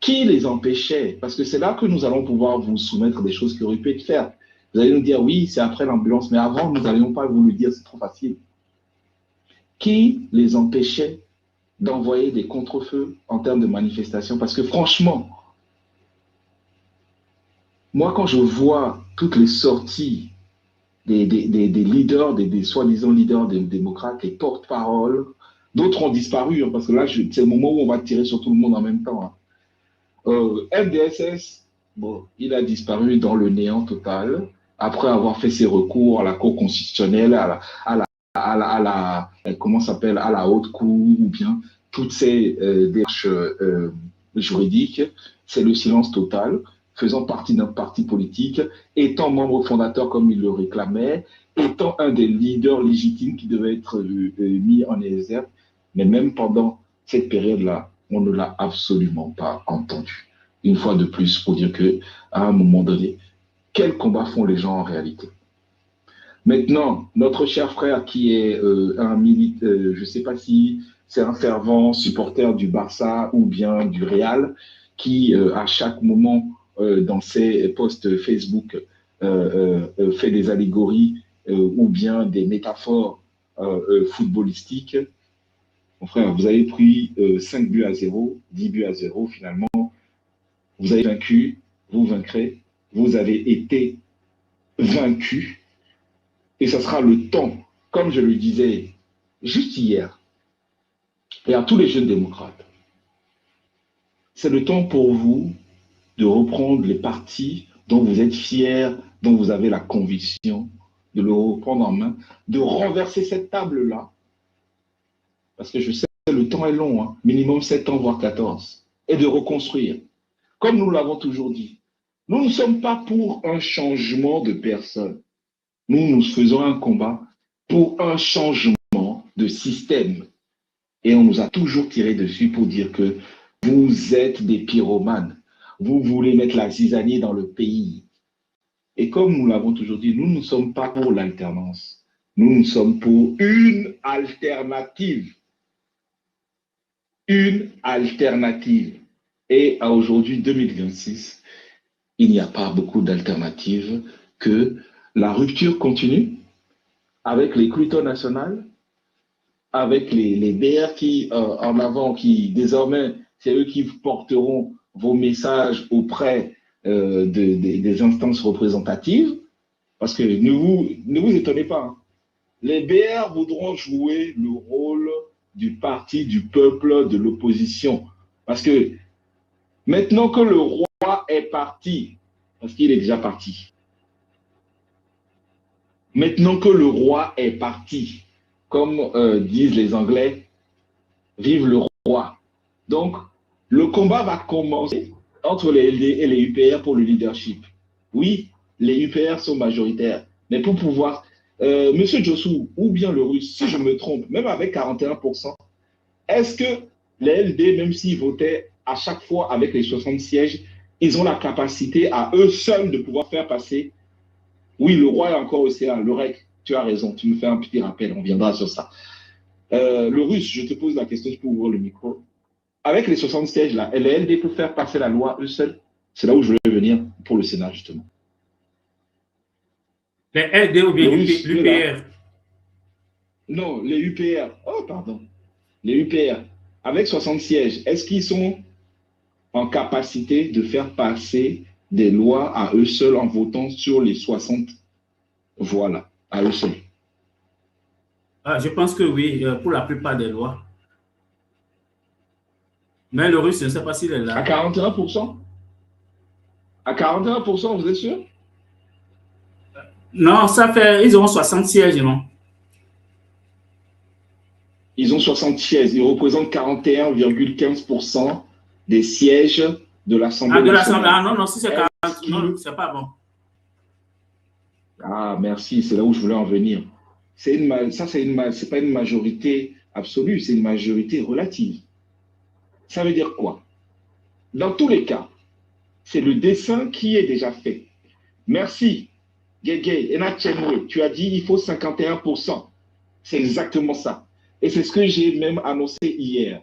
qui les empêchait? Parce que c'est là que nous allons pouvoir vous soumettre des choses qui auraient pu être faites. Vous allez nous dire, oui, c'est après l'ambulance, mais avant, nous n'allions pas vous le dire, c'est trop facile. Qui les empêchait d'envoyer des contre-feux en termes de manifestation? Parce que franchement, moi, quand je vois toutes les sorties des leaders, des soi-disant leaders des démocrates, les porte-paroles, d'autres ont disparu, hein, parce que là, c'est le moment où on va tirer sur tout le monde en même temps. Hein. MDSS, bon, il a disparu dans le néant total. Après avoir fait ses recours à la Cour constitutionnelle, à la haute cour, ou bien toutes ces démarches juridiques, c'est le silence total, faisant partie d'un parti politique, étant membre fondateur comme il le réclamait, étant un des leaders légitimes qui devait être mis en exergue, mais même pendant cette période-là, on ne l'a absolument pas entendu. Une fois de plus, pour dire qu'à un moment donné, quel combat font les gens en réalité? Maintenant, notre cher frère qui est un militant, je ne sais pas si c'est un fervent supporter du Barça ou bien du Real, qui à chaque moment dans ses posts Facebook fait des allégories ou bien des métaphores footballistiques. Mon frère, vous avez pris 5 buts à 0, 10 buts à 0 finalement. Vous avez vaincu, vous vaincrez. Vous avez été vaincu et ce sera le temps, comme je le disais juste hier, et à tous les jeunes démocrates, c'est le temps pour vous de reprendre les partis dont vous êtes fiers, dont vous avez la conviction, de le reprendre en main, de renverser cette table-là, parce que je sais que le temps est long, hein, minimum 7 ans, voire 14, et de reconstruire, comme nous l'avons toujours dit. Nous ne sommes pas pour un changement de personne. Nous faisons un combat pour un changement de système. Et on nous a toujours tiré dessus pour dire que vous êtes des pyromanes. Vous voulez mettre la zizanie dans le pays. Et comme nous l'avons toujours dit, nous ne sommes pas pour l'alternance. Nous sommes pour une alternative. Une alternative. Et à aujourd'hui, 2026, il n'y a pas beaucoup d'alternatives que la rupture continue avec les cultures nationales, avec les BR qui, en avant, qui désormais, c'est eux qui porteront vos messages auprès des instances représentatives, parce que ne vous étonnez pas, hein. Les BR voudront jouer le rôle du parti, du peuple, de l'opposition, parce que maintenant que le roi est parti, parce qu'il est déjà parti. Maintenant que le roi est parti, comme disent les Anglais, vive le roi. Donc, le combat va commencer entre les LD et les UPR pour le leadership. Oui, les UPR sont majoritaires, mais pour pouvoir... Monsieur Djossou, ou bien le Russe, si je me trompe, même avec 41%, est-ce que les LD, même s'ils votaient à chaque fois avec les 60 sièges, ils ont la capacité à eux seuls de pouvoir faire passer... Oui, le roi est encore océan, le REC, tu as raison, tu me fais un petit rappel, on viendra sur ça. Le Russe, je te pose la question, je peux ouvrir le micro. Avec les 60 sièges là, les LD peuvent faire passer la loi eux seuls. C'est là où je voulais venir pour le Sénat, justement. Les LD ou bien l'UPR? Non, les UPR. Oh, pardon. Les UPR. Avec 60 sièges, est-ce qu'ils sont en capacité de faire passer des lois à eux seuls en votant sur les 60 voix là, à eux seuls? Je pense que oui, pour la plupart des lois. Mais le Russe, je ne sais pas s'il est là. À 41%? À 41%, vous êtes sûr? Non, ça fait... Ils ont 60 sièges, non? Ils ont 60 sièges. Ils représentent 41,15% des sièges de l'Assemblée nationale. Ah non, si c'est 40, non, c'est pas bon. Ah, merci, c'est là où je voulais en venir. C'est pas une majorité absolue, c'est une majorité relative. Ça veut dire quoi? Dans tous les cas, c'est le dessin qui est déjà fait. Merci, Gege, Enachenwe, tu as dit il faut 51%. C'est exactement ça. Et c'est ce que j'ai même annoncé hier.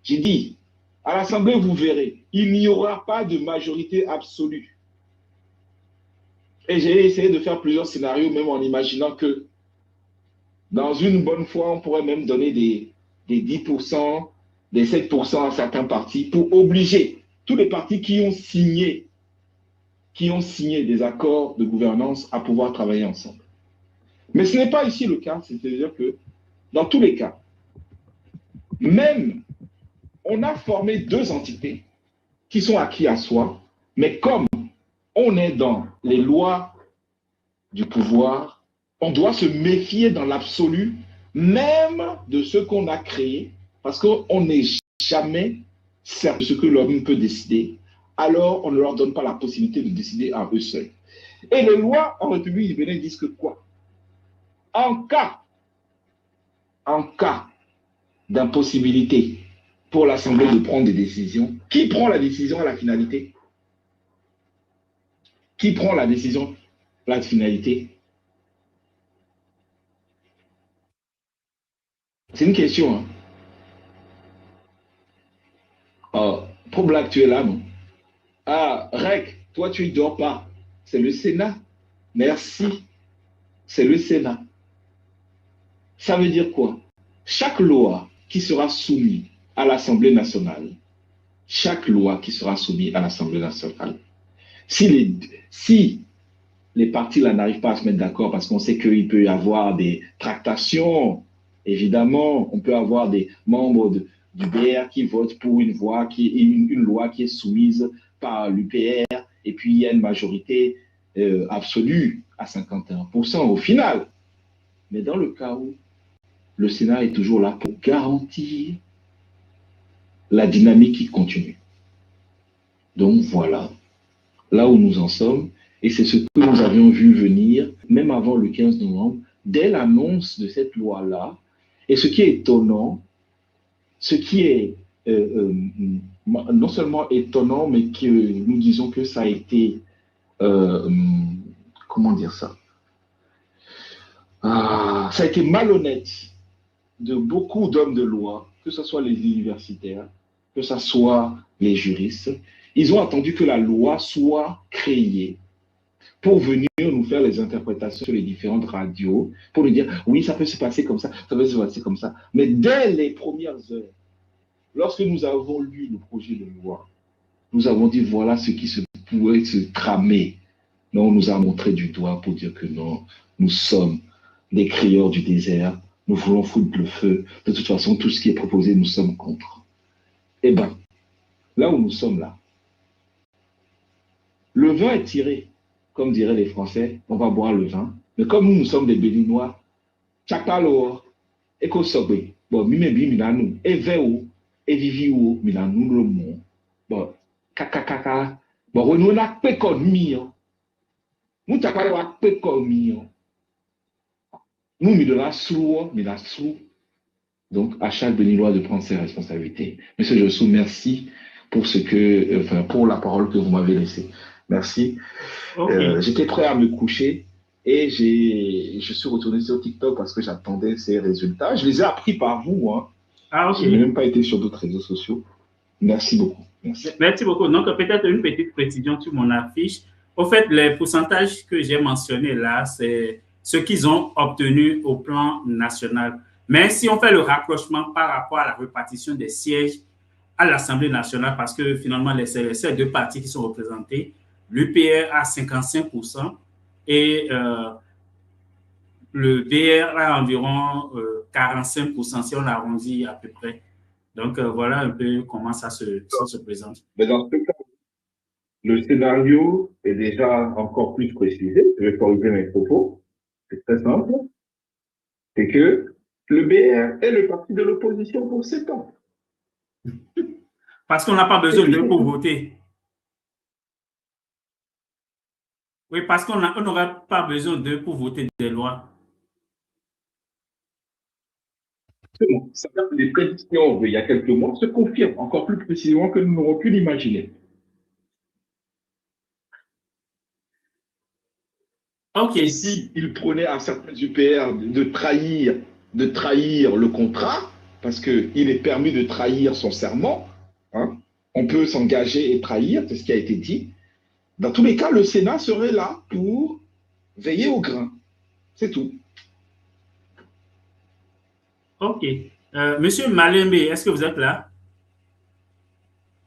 J'ai dit, à l'Assemblée, vous verrez, il n'y aura pas de majorité absolue. Et j'ai essayé de faire plusieurs scénarios, même en imaginant que dans une bonne fois, on pourrait même donner des 10%, des 7% à certains partis pour obliger tous les partis qui ont signé des accords de gouvernance à pouvoir travailler ensemble. Mais ce n'est pas ici le cas, c'est-à-dire que dans tous les cas, même on a formé deux entités qui sont acquis à soi, mais comme on est dans les lois du pouvoir, on doit se méfier dans l'absolu, même de ce qu'on a créé, parce qu'on n'est jamais certain de ce que l'homme peut décider, alors on ne leur donne pas la possibilité de décider à eux seuls. Et les lois en République du Bénin disent que quoi? En cas d'impossibilité pour l'Assemblée de prendre des décisions, qui prend la décision à la finalité? Qui prend la décision à la finalité? C'est une question. Hein? Oh, pour Black, tu es là, non? Ah, Rec, toi, tu ne dors pas. C'est le Sénat. Merci. C'est le Sénat. Ça veut dire quoi? Chaque loi qui sera soumise à l'Assemblée nationale, si les partis là n'arrivent pas à se mettre d'accord parce qu'on sait qu'il peut y avoir des tractations, évidemment, on peut avoir des membres du BR qui votent pour une loi qui est soumise par l'UPR et puis il y a une majorité absolue à 51% au final. Mais dans le cas où le Sénat est toujours là pour garantir la dynamique qui continue. Donc voilà, là où nous en sommes, et c'est ce que nous avions vu venir, même avant le 15 novembre, dès l'annonce de cette loi-là. Et ce qui est étonnant, ce qui est non seulement étonnant, mais que nous disons que ça a été, comment dire ça? Ça a été malhonnête de beaucoup d'hommes de loi, que ce soit les universitaires, que ce soit les juristes. Ils ont attendu que la loi soit créée pour venir nous faire les interprétations sur les différentes radios, pour nous dire, oui, ça peut se passer comme ça, ça peut se passer comme ça. Mais dès les premières heures, lorsque nous avons lu le projet de loi, nous avons dit, voilà ce qui se pourrait se tramer. Non, on nous a montré du doigt pour dire que non, nous sommes des crieurs du désert, nous voulons foutre le feu. De toute façon, tout ce qui est proposé, nous sommes contre. Eh bien, là où nous sommes là, le le vin est tiré, comme diraient les Français, on va boire le vin. Mais comme nous sommes des Béninois, Tchakalo, Ekosobe, bon, Mimebi, Milanou, Eveo, Eviviou, Milanou, le monde. Bon, Kakakaka, bon, nous n'a pas connu, nous Tchakalo a pas connu. Nous, Midona Sou, Mila Sou. Donc, à chaque Béninois de prendre ses responsabilités. Monsieur Jossou, merci pour pour la parole que vous m'avez laissée. Merci. Okay. J'étais prêt à me coucher et je suis retourné sur TikTok parce que j'attendais ces résultats. Je les ai appris par vous. Hein. Ah, okay. Je n'ai même pas été sur d'autres réseaux sociaux. Merci beaucoup. Merci beaucoup. Donc, peut-être une petite précision sur mon affiche. Au fait, les pourcentages que j'ai mentionnés là, c'est ce qu'ils ont obtenu au plan national. Mais si on fait le rapprochement par rapport à la répartition des sièges à l'Assemblée nationale, parce que finalement, c'est ces deux partis qui sont représentés, l'UPR a 55% et le DR a environ 45%, si on arrondit à peu près. Donc, voilà un peu comment ça se présente. Mais dans ce cas, le scénario est déjà encore plus précisé. Je vais corriger mes propos. C'est très simple. C'est que le BR est le parti de l'opposition pour 7 ans. Parce qu'on n'a pas besoin d'eux pour voter. Oui, parce qu'on n'aura pas besoin d'eux pour voter des lois. Ça veut dire que les prédictions il y a quelques mois se confirment encore plus précisément que nous n'aurons pu l'imaginer. Ok. Et si il prenait à certains UPR de trahir le contrat, parce qu'il est permis de trahir son serment, hein, on peut s'engager et trahir, c'est ce qui a été dit. Dans tous les cas, le Sénat serait là pour veiller au grain. C'est tout. Ok. Monsieur Malembe, est-ce que vous êtes là?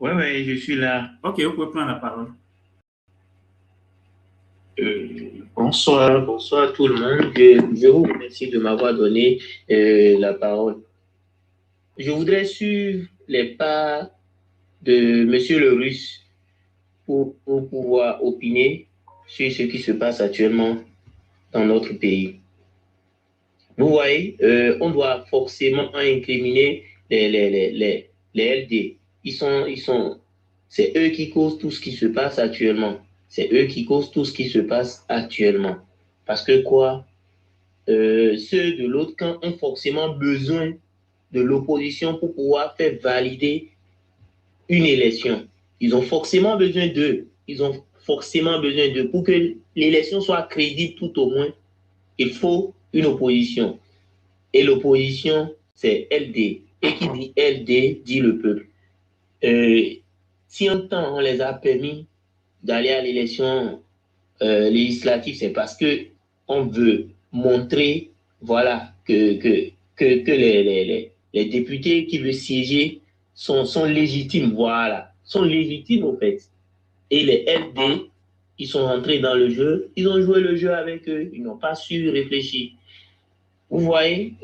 Oui, je suis là. Ok, vous pouvez prendre la parole. Bonsoir tout le monde. Je vous remercie de m'avoir donné la parole. Je voudrais suivre les pas de Monsieur le Russe pour pouvoir opiner sur ce qui se passe actuellement dans notre pays. Vous voyez, on doit forcément incriminer les LD. C'est eux qui causent tout ce qui se passe actuellement. C'est eux qui causent tout ce qui se passe actuellement. Parce que quoi? Ceux de l'autre camp ont forcément besoin de l'opposition pour pouvoir faire valider une élection. Ils ont forcément besoin d'eux. Pour que l'élection soit crédible tout au moins, il faut une opposition. Et l'opposition, c'est LD. Et qui dit LD, dit le peuple. Si un temps on les a permis d'aller à l'élection législative, c'est parce que on veut montrer, voilà, que les députés qui veulent siéger sont légitimes, voilà, sont légitimes au fait. Et les LD, ils sont rentrés dans le jeu, ils ont joué le jeu avec eux, ils n'ont pas su réfléchir. Vous voyez,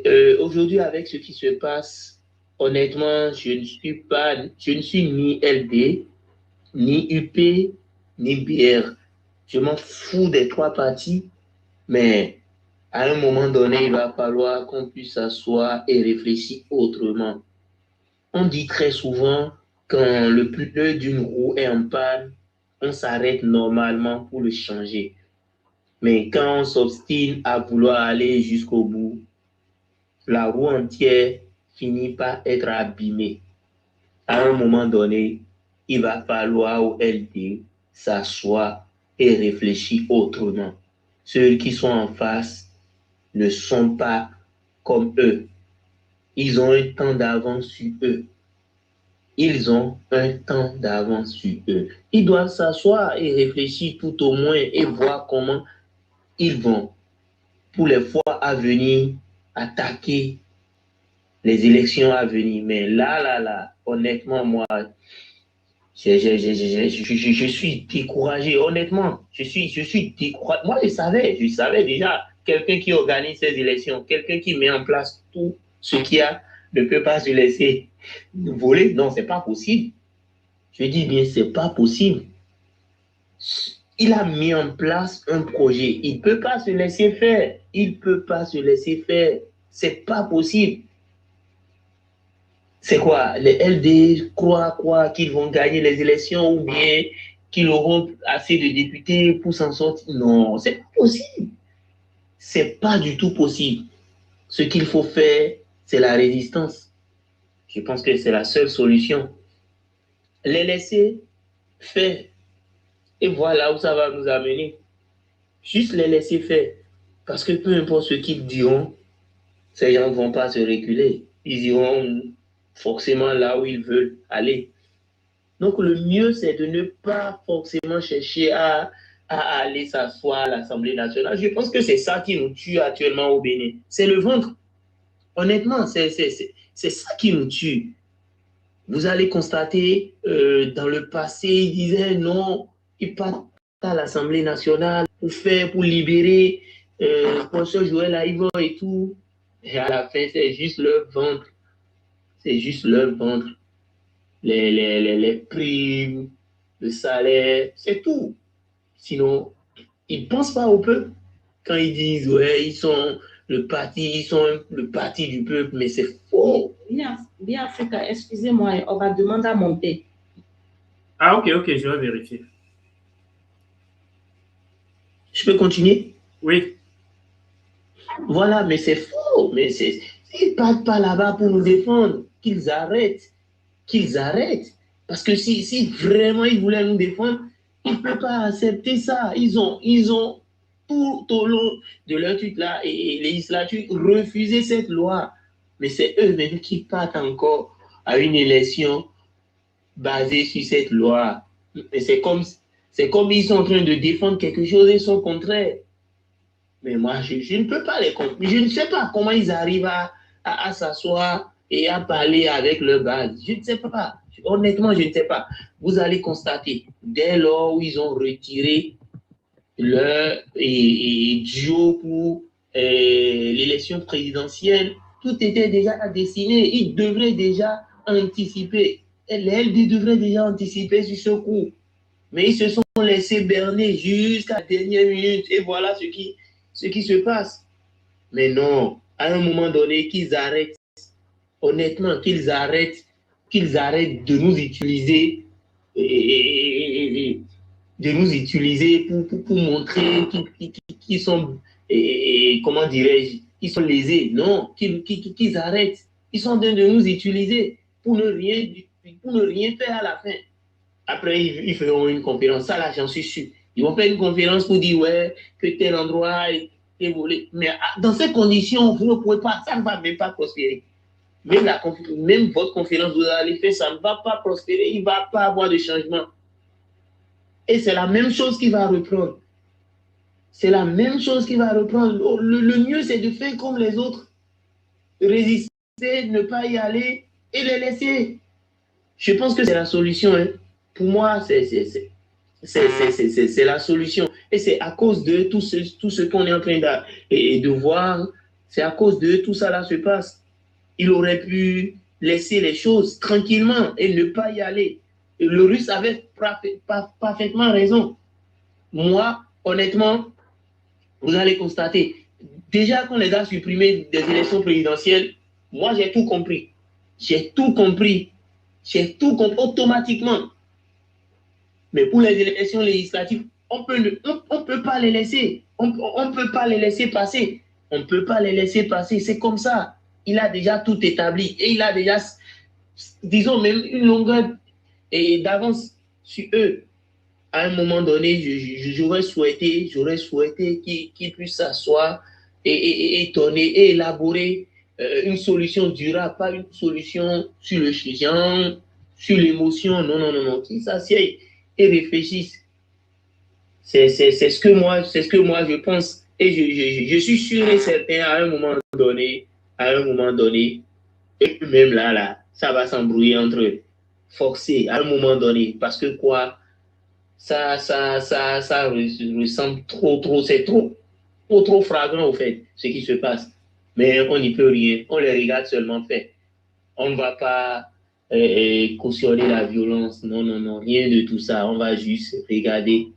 aujourd'hui avec ce qui se passe, honnêtement, je ne suis ni LD, ni UP, ni BR. Je m'en fous des trois partis, mais à un moment donné, il va falloir qu'on puisse s'asseoir et réfléchir autrement. On dit très souvent, quand le pneu d'une roue est en panne, on s'arrête normalement pour le changer. Mais quand on s'obstine à vouloir aller jusqu'au bout, la roue entière finit par être abîmée. À un moment donné, il va falloir au LD s'asseoir et réfléchir autrement. Ceux qui sont en face ne sont pas comme eux. Ils ont un temps d'avance sur eux. Ils doivent s'asseoir et réfléchir tout au moins et voir comment ils vont, pour les fois à venir, attaquer les élections à venir. Mais là, honnêtement, moi, je suis découragé, honnêtement. Je suis découragé. Moi, je savais déjà, quelqu'un qui organise ces élections, quelqu'un qui met en place tout ce qu'il y a, ne peut pas se laisser voler. Non, c'est pas possible. Je dis bien, c'est pas possible. il a mis en place un projet. Il ne peut pas se laisser faire. Il ne peut pas se laisser faire. C'est pas possible. C'est quoi? Les LD croient quoi? Qu'ils vont gagner les élections ou bien qu'ils auront assez de députés pour s'en sortir? Non, c'est pas possible. C'est pas du tout possible. Ce qu'il faut faire, c'est la résistance. Je pense que c'est la seule solution. Les laisser faire. Et voilà où ça va nous amener. Juste les laisser faire. Parce que peu importe ce qu'ils diront, ces gens ne vont pas se reculer. Ils iront forcément là où ils veulent aller. Donc le mieux, c'est de ne pas forcément chercher à aller s'asseoir à l'Assemblée nationale. Je pense que c'est ça qui nous tue actuellement au Bénin. C'est le ventre. Honnêtement, c'est ça qui nous tue. Vous allez constater, dans le passé, ils disaient non, ils partent à l'Assemblée nationale pour libérer professeur Joël Aïvo et tout. Et à la fin, c'est juste leur ventre. C'est juste leur ventre. Les primes, le salaire, c'est tout. Sinon, ils ne pensent pas au peuple. Quand ils disent, ouais, ils sont le parti du peuple, mais c'est faux. Bien Africa, excusez-moi, on va demander à monter. Ah, ok, je vais vérifier. Je peux continuer? Oui. Voilà, mais c'est faux. Mais ils ne partent pas là-bas pour nous défendre. Qu'ils arrêtent. Parce que si vraiment ils voulaient nous défendre, ils ne peuvent pas accepter ça. Ils ont tout au long de leur truc là et les législatures refusé cette loi. Mais c'est eux-mêmes qui partent encore à une élection basée sur cette loi. Et c'est comme ils sont en train de défendre quelque chose et son contraire. Mais moi, je ne peux pas les comprendre. Je ne sais pas comment ils arrivent à s'asseoir et à parler avec leur base. Je ne sais pas. Honnêtement, je ne sais pas. Vous allez constater, dès lors où ils ont retiré leur duo pour l'élection présidentielle, tout était déjà dessiné. Ils devraient déjà anticiper. Les LD devraient déjà anticiper sur ce coup. Mais ils se sont laissés berner jusqu'à la dernière minute. Et voilà ce qui se passe. Mais non, à un moment donné, qu'ils arrêtent. Honnêtement, qu'ils arrêtent de nous utiliser pour montrer qu'ils sont, comment dirais-je, ils sont lésés. Non, qu'ils arrêtent. Ils sont en train de nous utiliser pour ne rien faire à la fin. Après, ils feront une conférence. Ça, là, j'en suis sûr. Ils vont faire une conférence pour dire, ouais, que tel endroit est volé. Mais dans ces conditions, vous ne pouvez pas, ça ne va même pas prospérer. Même votre conférence, vous allez faire, ça ne va pas prospérer. Il ne va pas avoir de changement. Et c'est la même chose qui va reprendre. C'est la même chose qui va reprendre. Le mieux, c'est de faire comme les autres. Résister, ne pas y aller et les laisser. Je pense que c'est la solution. Hein. Pour moi, c'est la solution. Et c'est à cause de tout ce qu'on est en train de voir. C'est à cause de tout ça là se passe. Il aurait pu laisser les choses tranquillement et ne pas y aller. Et le Russe avait parfaitement raison. Moi, honnêtement, vous allez constater, déjà qu'on les a supprimés des élections présidentielles, moi j'ai tout compris. J'ai tout compris automatiquement. Mais pour les élections législatives, on peut pas les laisser. On peut pas les laisser passer. On peut pas les laisser passer. C'est comme ça. Il a déjà tout établi. Et il a déjà, disons, même une longueur d'avance sur eux. À un moment donné, j'aurais souhaité qu'ils puissent s'asseoir et donner et élaborer une solution durable, pas une solution sur le chiant, sur l'émotion. Non. Qu'ils s'assiedent et réfléchissent. C'est ce que moi je pense. Et je suis sûr et certain à un moment donné, et même là, ça va s'embrouiller entre eux. Forcé à un moment donné. Parce que quoi? Ça ressemble trop, c'est trop flagrant au fait, ce qui se passe. Mais on n'y peut rien. On les regarde seulement faire. On ne va pas cautionner la violence. Non, rien de tout ça. On va juste regarder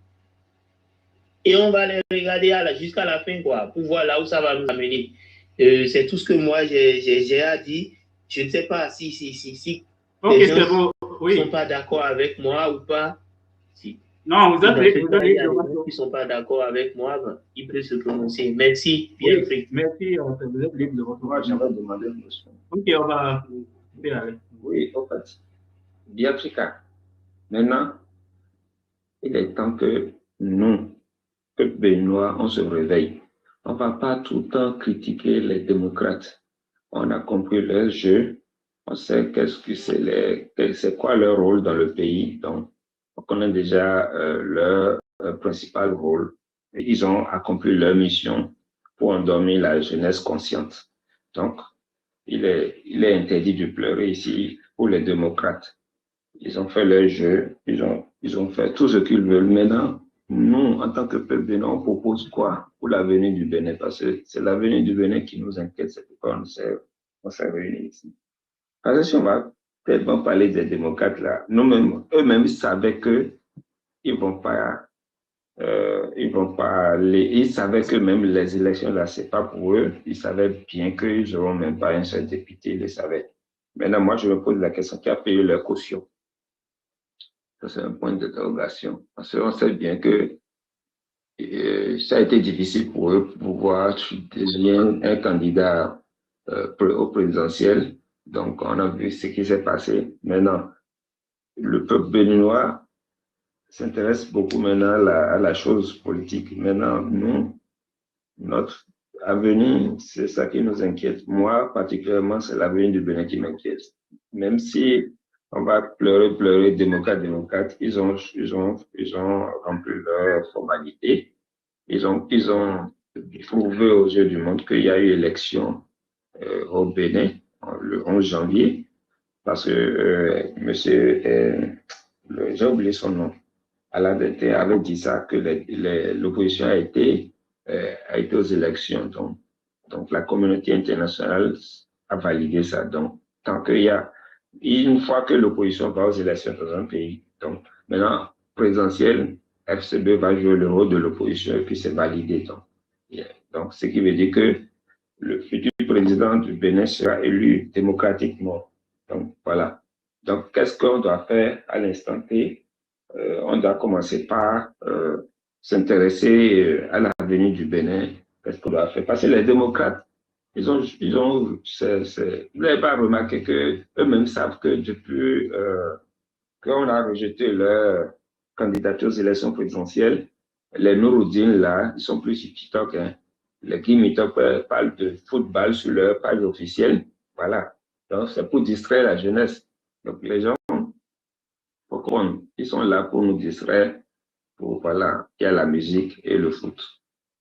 et on va les regarder jusqu'à la fin, quoi, pour voir là où ça va nous amener. C'est tout ce que moi j'ai à dire. Je ne sais pas si les gens ne sont pas d'accord avec moi ou pas. Si. Non, vous avez qui ne sont pas d'accord avec moi, ils peuvent se prononcer. Merci, Pierre-Afrique. Merci, vous êtes libre de votre Moi, j'aimerais demander une question. Ok, on va aller. Oui, en fait, Biafrika, maintenant, il est temps que nous, peuple béninois, on se réveille. On ne va pas tout le temps critiquer les démocrates. On a compris leur jeu, on sait c'est quoi leur rôle dans le pays. Donc, on connaît déjà leur principal rôle. Ils ont accompli leur mission pour endormir la jeunesse consciente. Donc, il est interdit de pleurer ici pour les démocrates. Ils ont fait leur jeu, ils ont fait tout ce qu'ils veulent. Maintenant, nous, en tant que peuple béninois, on propose quoi pour l'avenir du Bénin? Parce que c'est l'avenir du Bénin qui nous inquiète, c'est pourquoi on s'est réunis ici. Parce que si on va tellement parler des démocrates là, eux-mêmes savaient que ils vont pas aller, ils savaient que même les élections là, c'est pas pour eux. Ils savaient bien qu'ils n'auront même pas un seul député, ils le savaient. Maintenant, moi, je me pose la question, qui a payé leur caution? Ça, c'est un point d'interrogation. Parce qu'on sait bien que ça a été difficile pour eux pour pouvoir désigner un candidat au présidentiel. Donc, on a vu ce qui s'est passé. Maintenant, le peuple béninois s'intéresse beaucoup maintenant à la chose politique. Maintenant, nous, notre avenir, c'est ça qui nous inquiète. Moi, particulièrement, c'est l'avenir du Bénin qui m'inquiète. Même si on va pleurer, démocrate, ils ont rempli leur formalité. Ils ont prouvé aux yeux du monde qu'il y a eu élection au Bénin le 11 janvier, parce que j'ai oublié son nom, Alain Dete avait dit ça, que l'opposition a été aux élections. Donc la communauté internationale a validé ça. Donc, tant qu'il y a une fois que l'opposition va aux élections dans un pays, donc maintenant, présidentielle, FCB va jouer le rôle de l'opposition et puis c'est validé. Donc, ce qui veut dire que le futur président du Bénin sera élu démocratiquement. Donc, voilà. Donc, qu'est-ce qu'on doit faire à l'instant T? On doit commencer par s'intéresser à l'avenir du Bénin. Qu'est-ce qu'on doit faire? Parce que les démocrates, vous n'avez pas remarqué qu'eux-mêmes savent que depuis qu'on a rejeté leur candidature aux élections présidentielles, les Nouroudine, là, ils sont plus sur TikTok. Hein. Les Guimitok parlent de football sur leur page officielle. Voilà. Donc, c'est pour distraire la jeunesse. Donc, les gens, ils sont là pour nous distraire. Voilà, il y a la musique et le foot.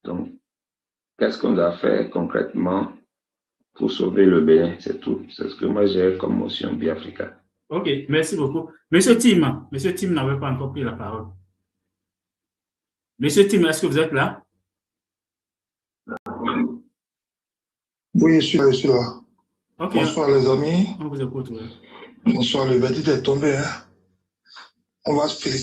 Donc, qu'est-ce qu'on doit faire concrètement pour sauver le Bénin? C'est tout. C'est ce que moi j'ai comme motion Biafrika. Ok, merci beaucoup. Monsieur Tim n'avait pas encore pris la parole. Monsieur Tim, est-ce que vous êtes là? Oui, je suis là. Okay. Bonsoir les amis. On vous écoute. Oui. Bonsoir, le verdict est tombé. Hein. On va se féliciter.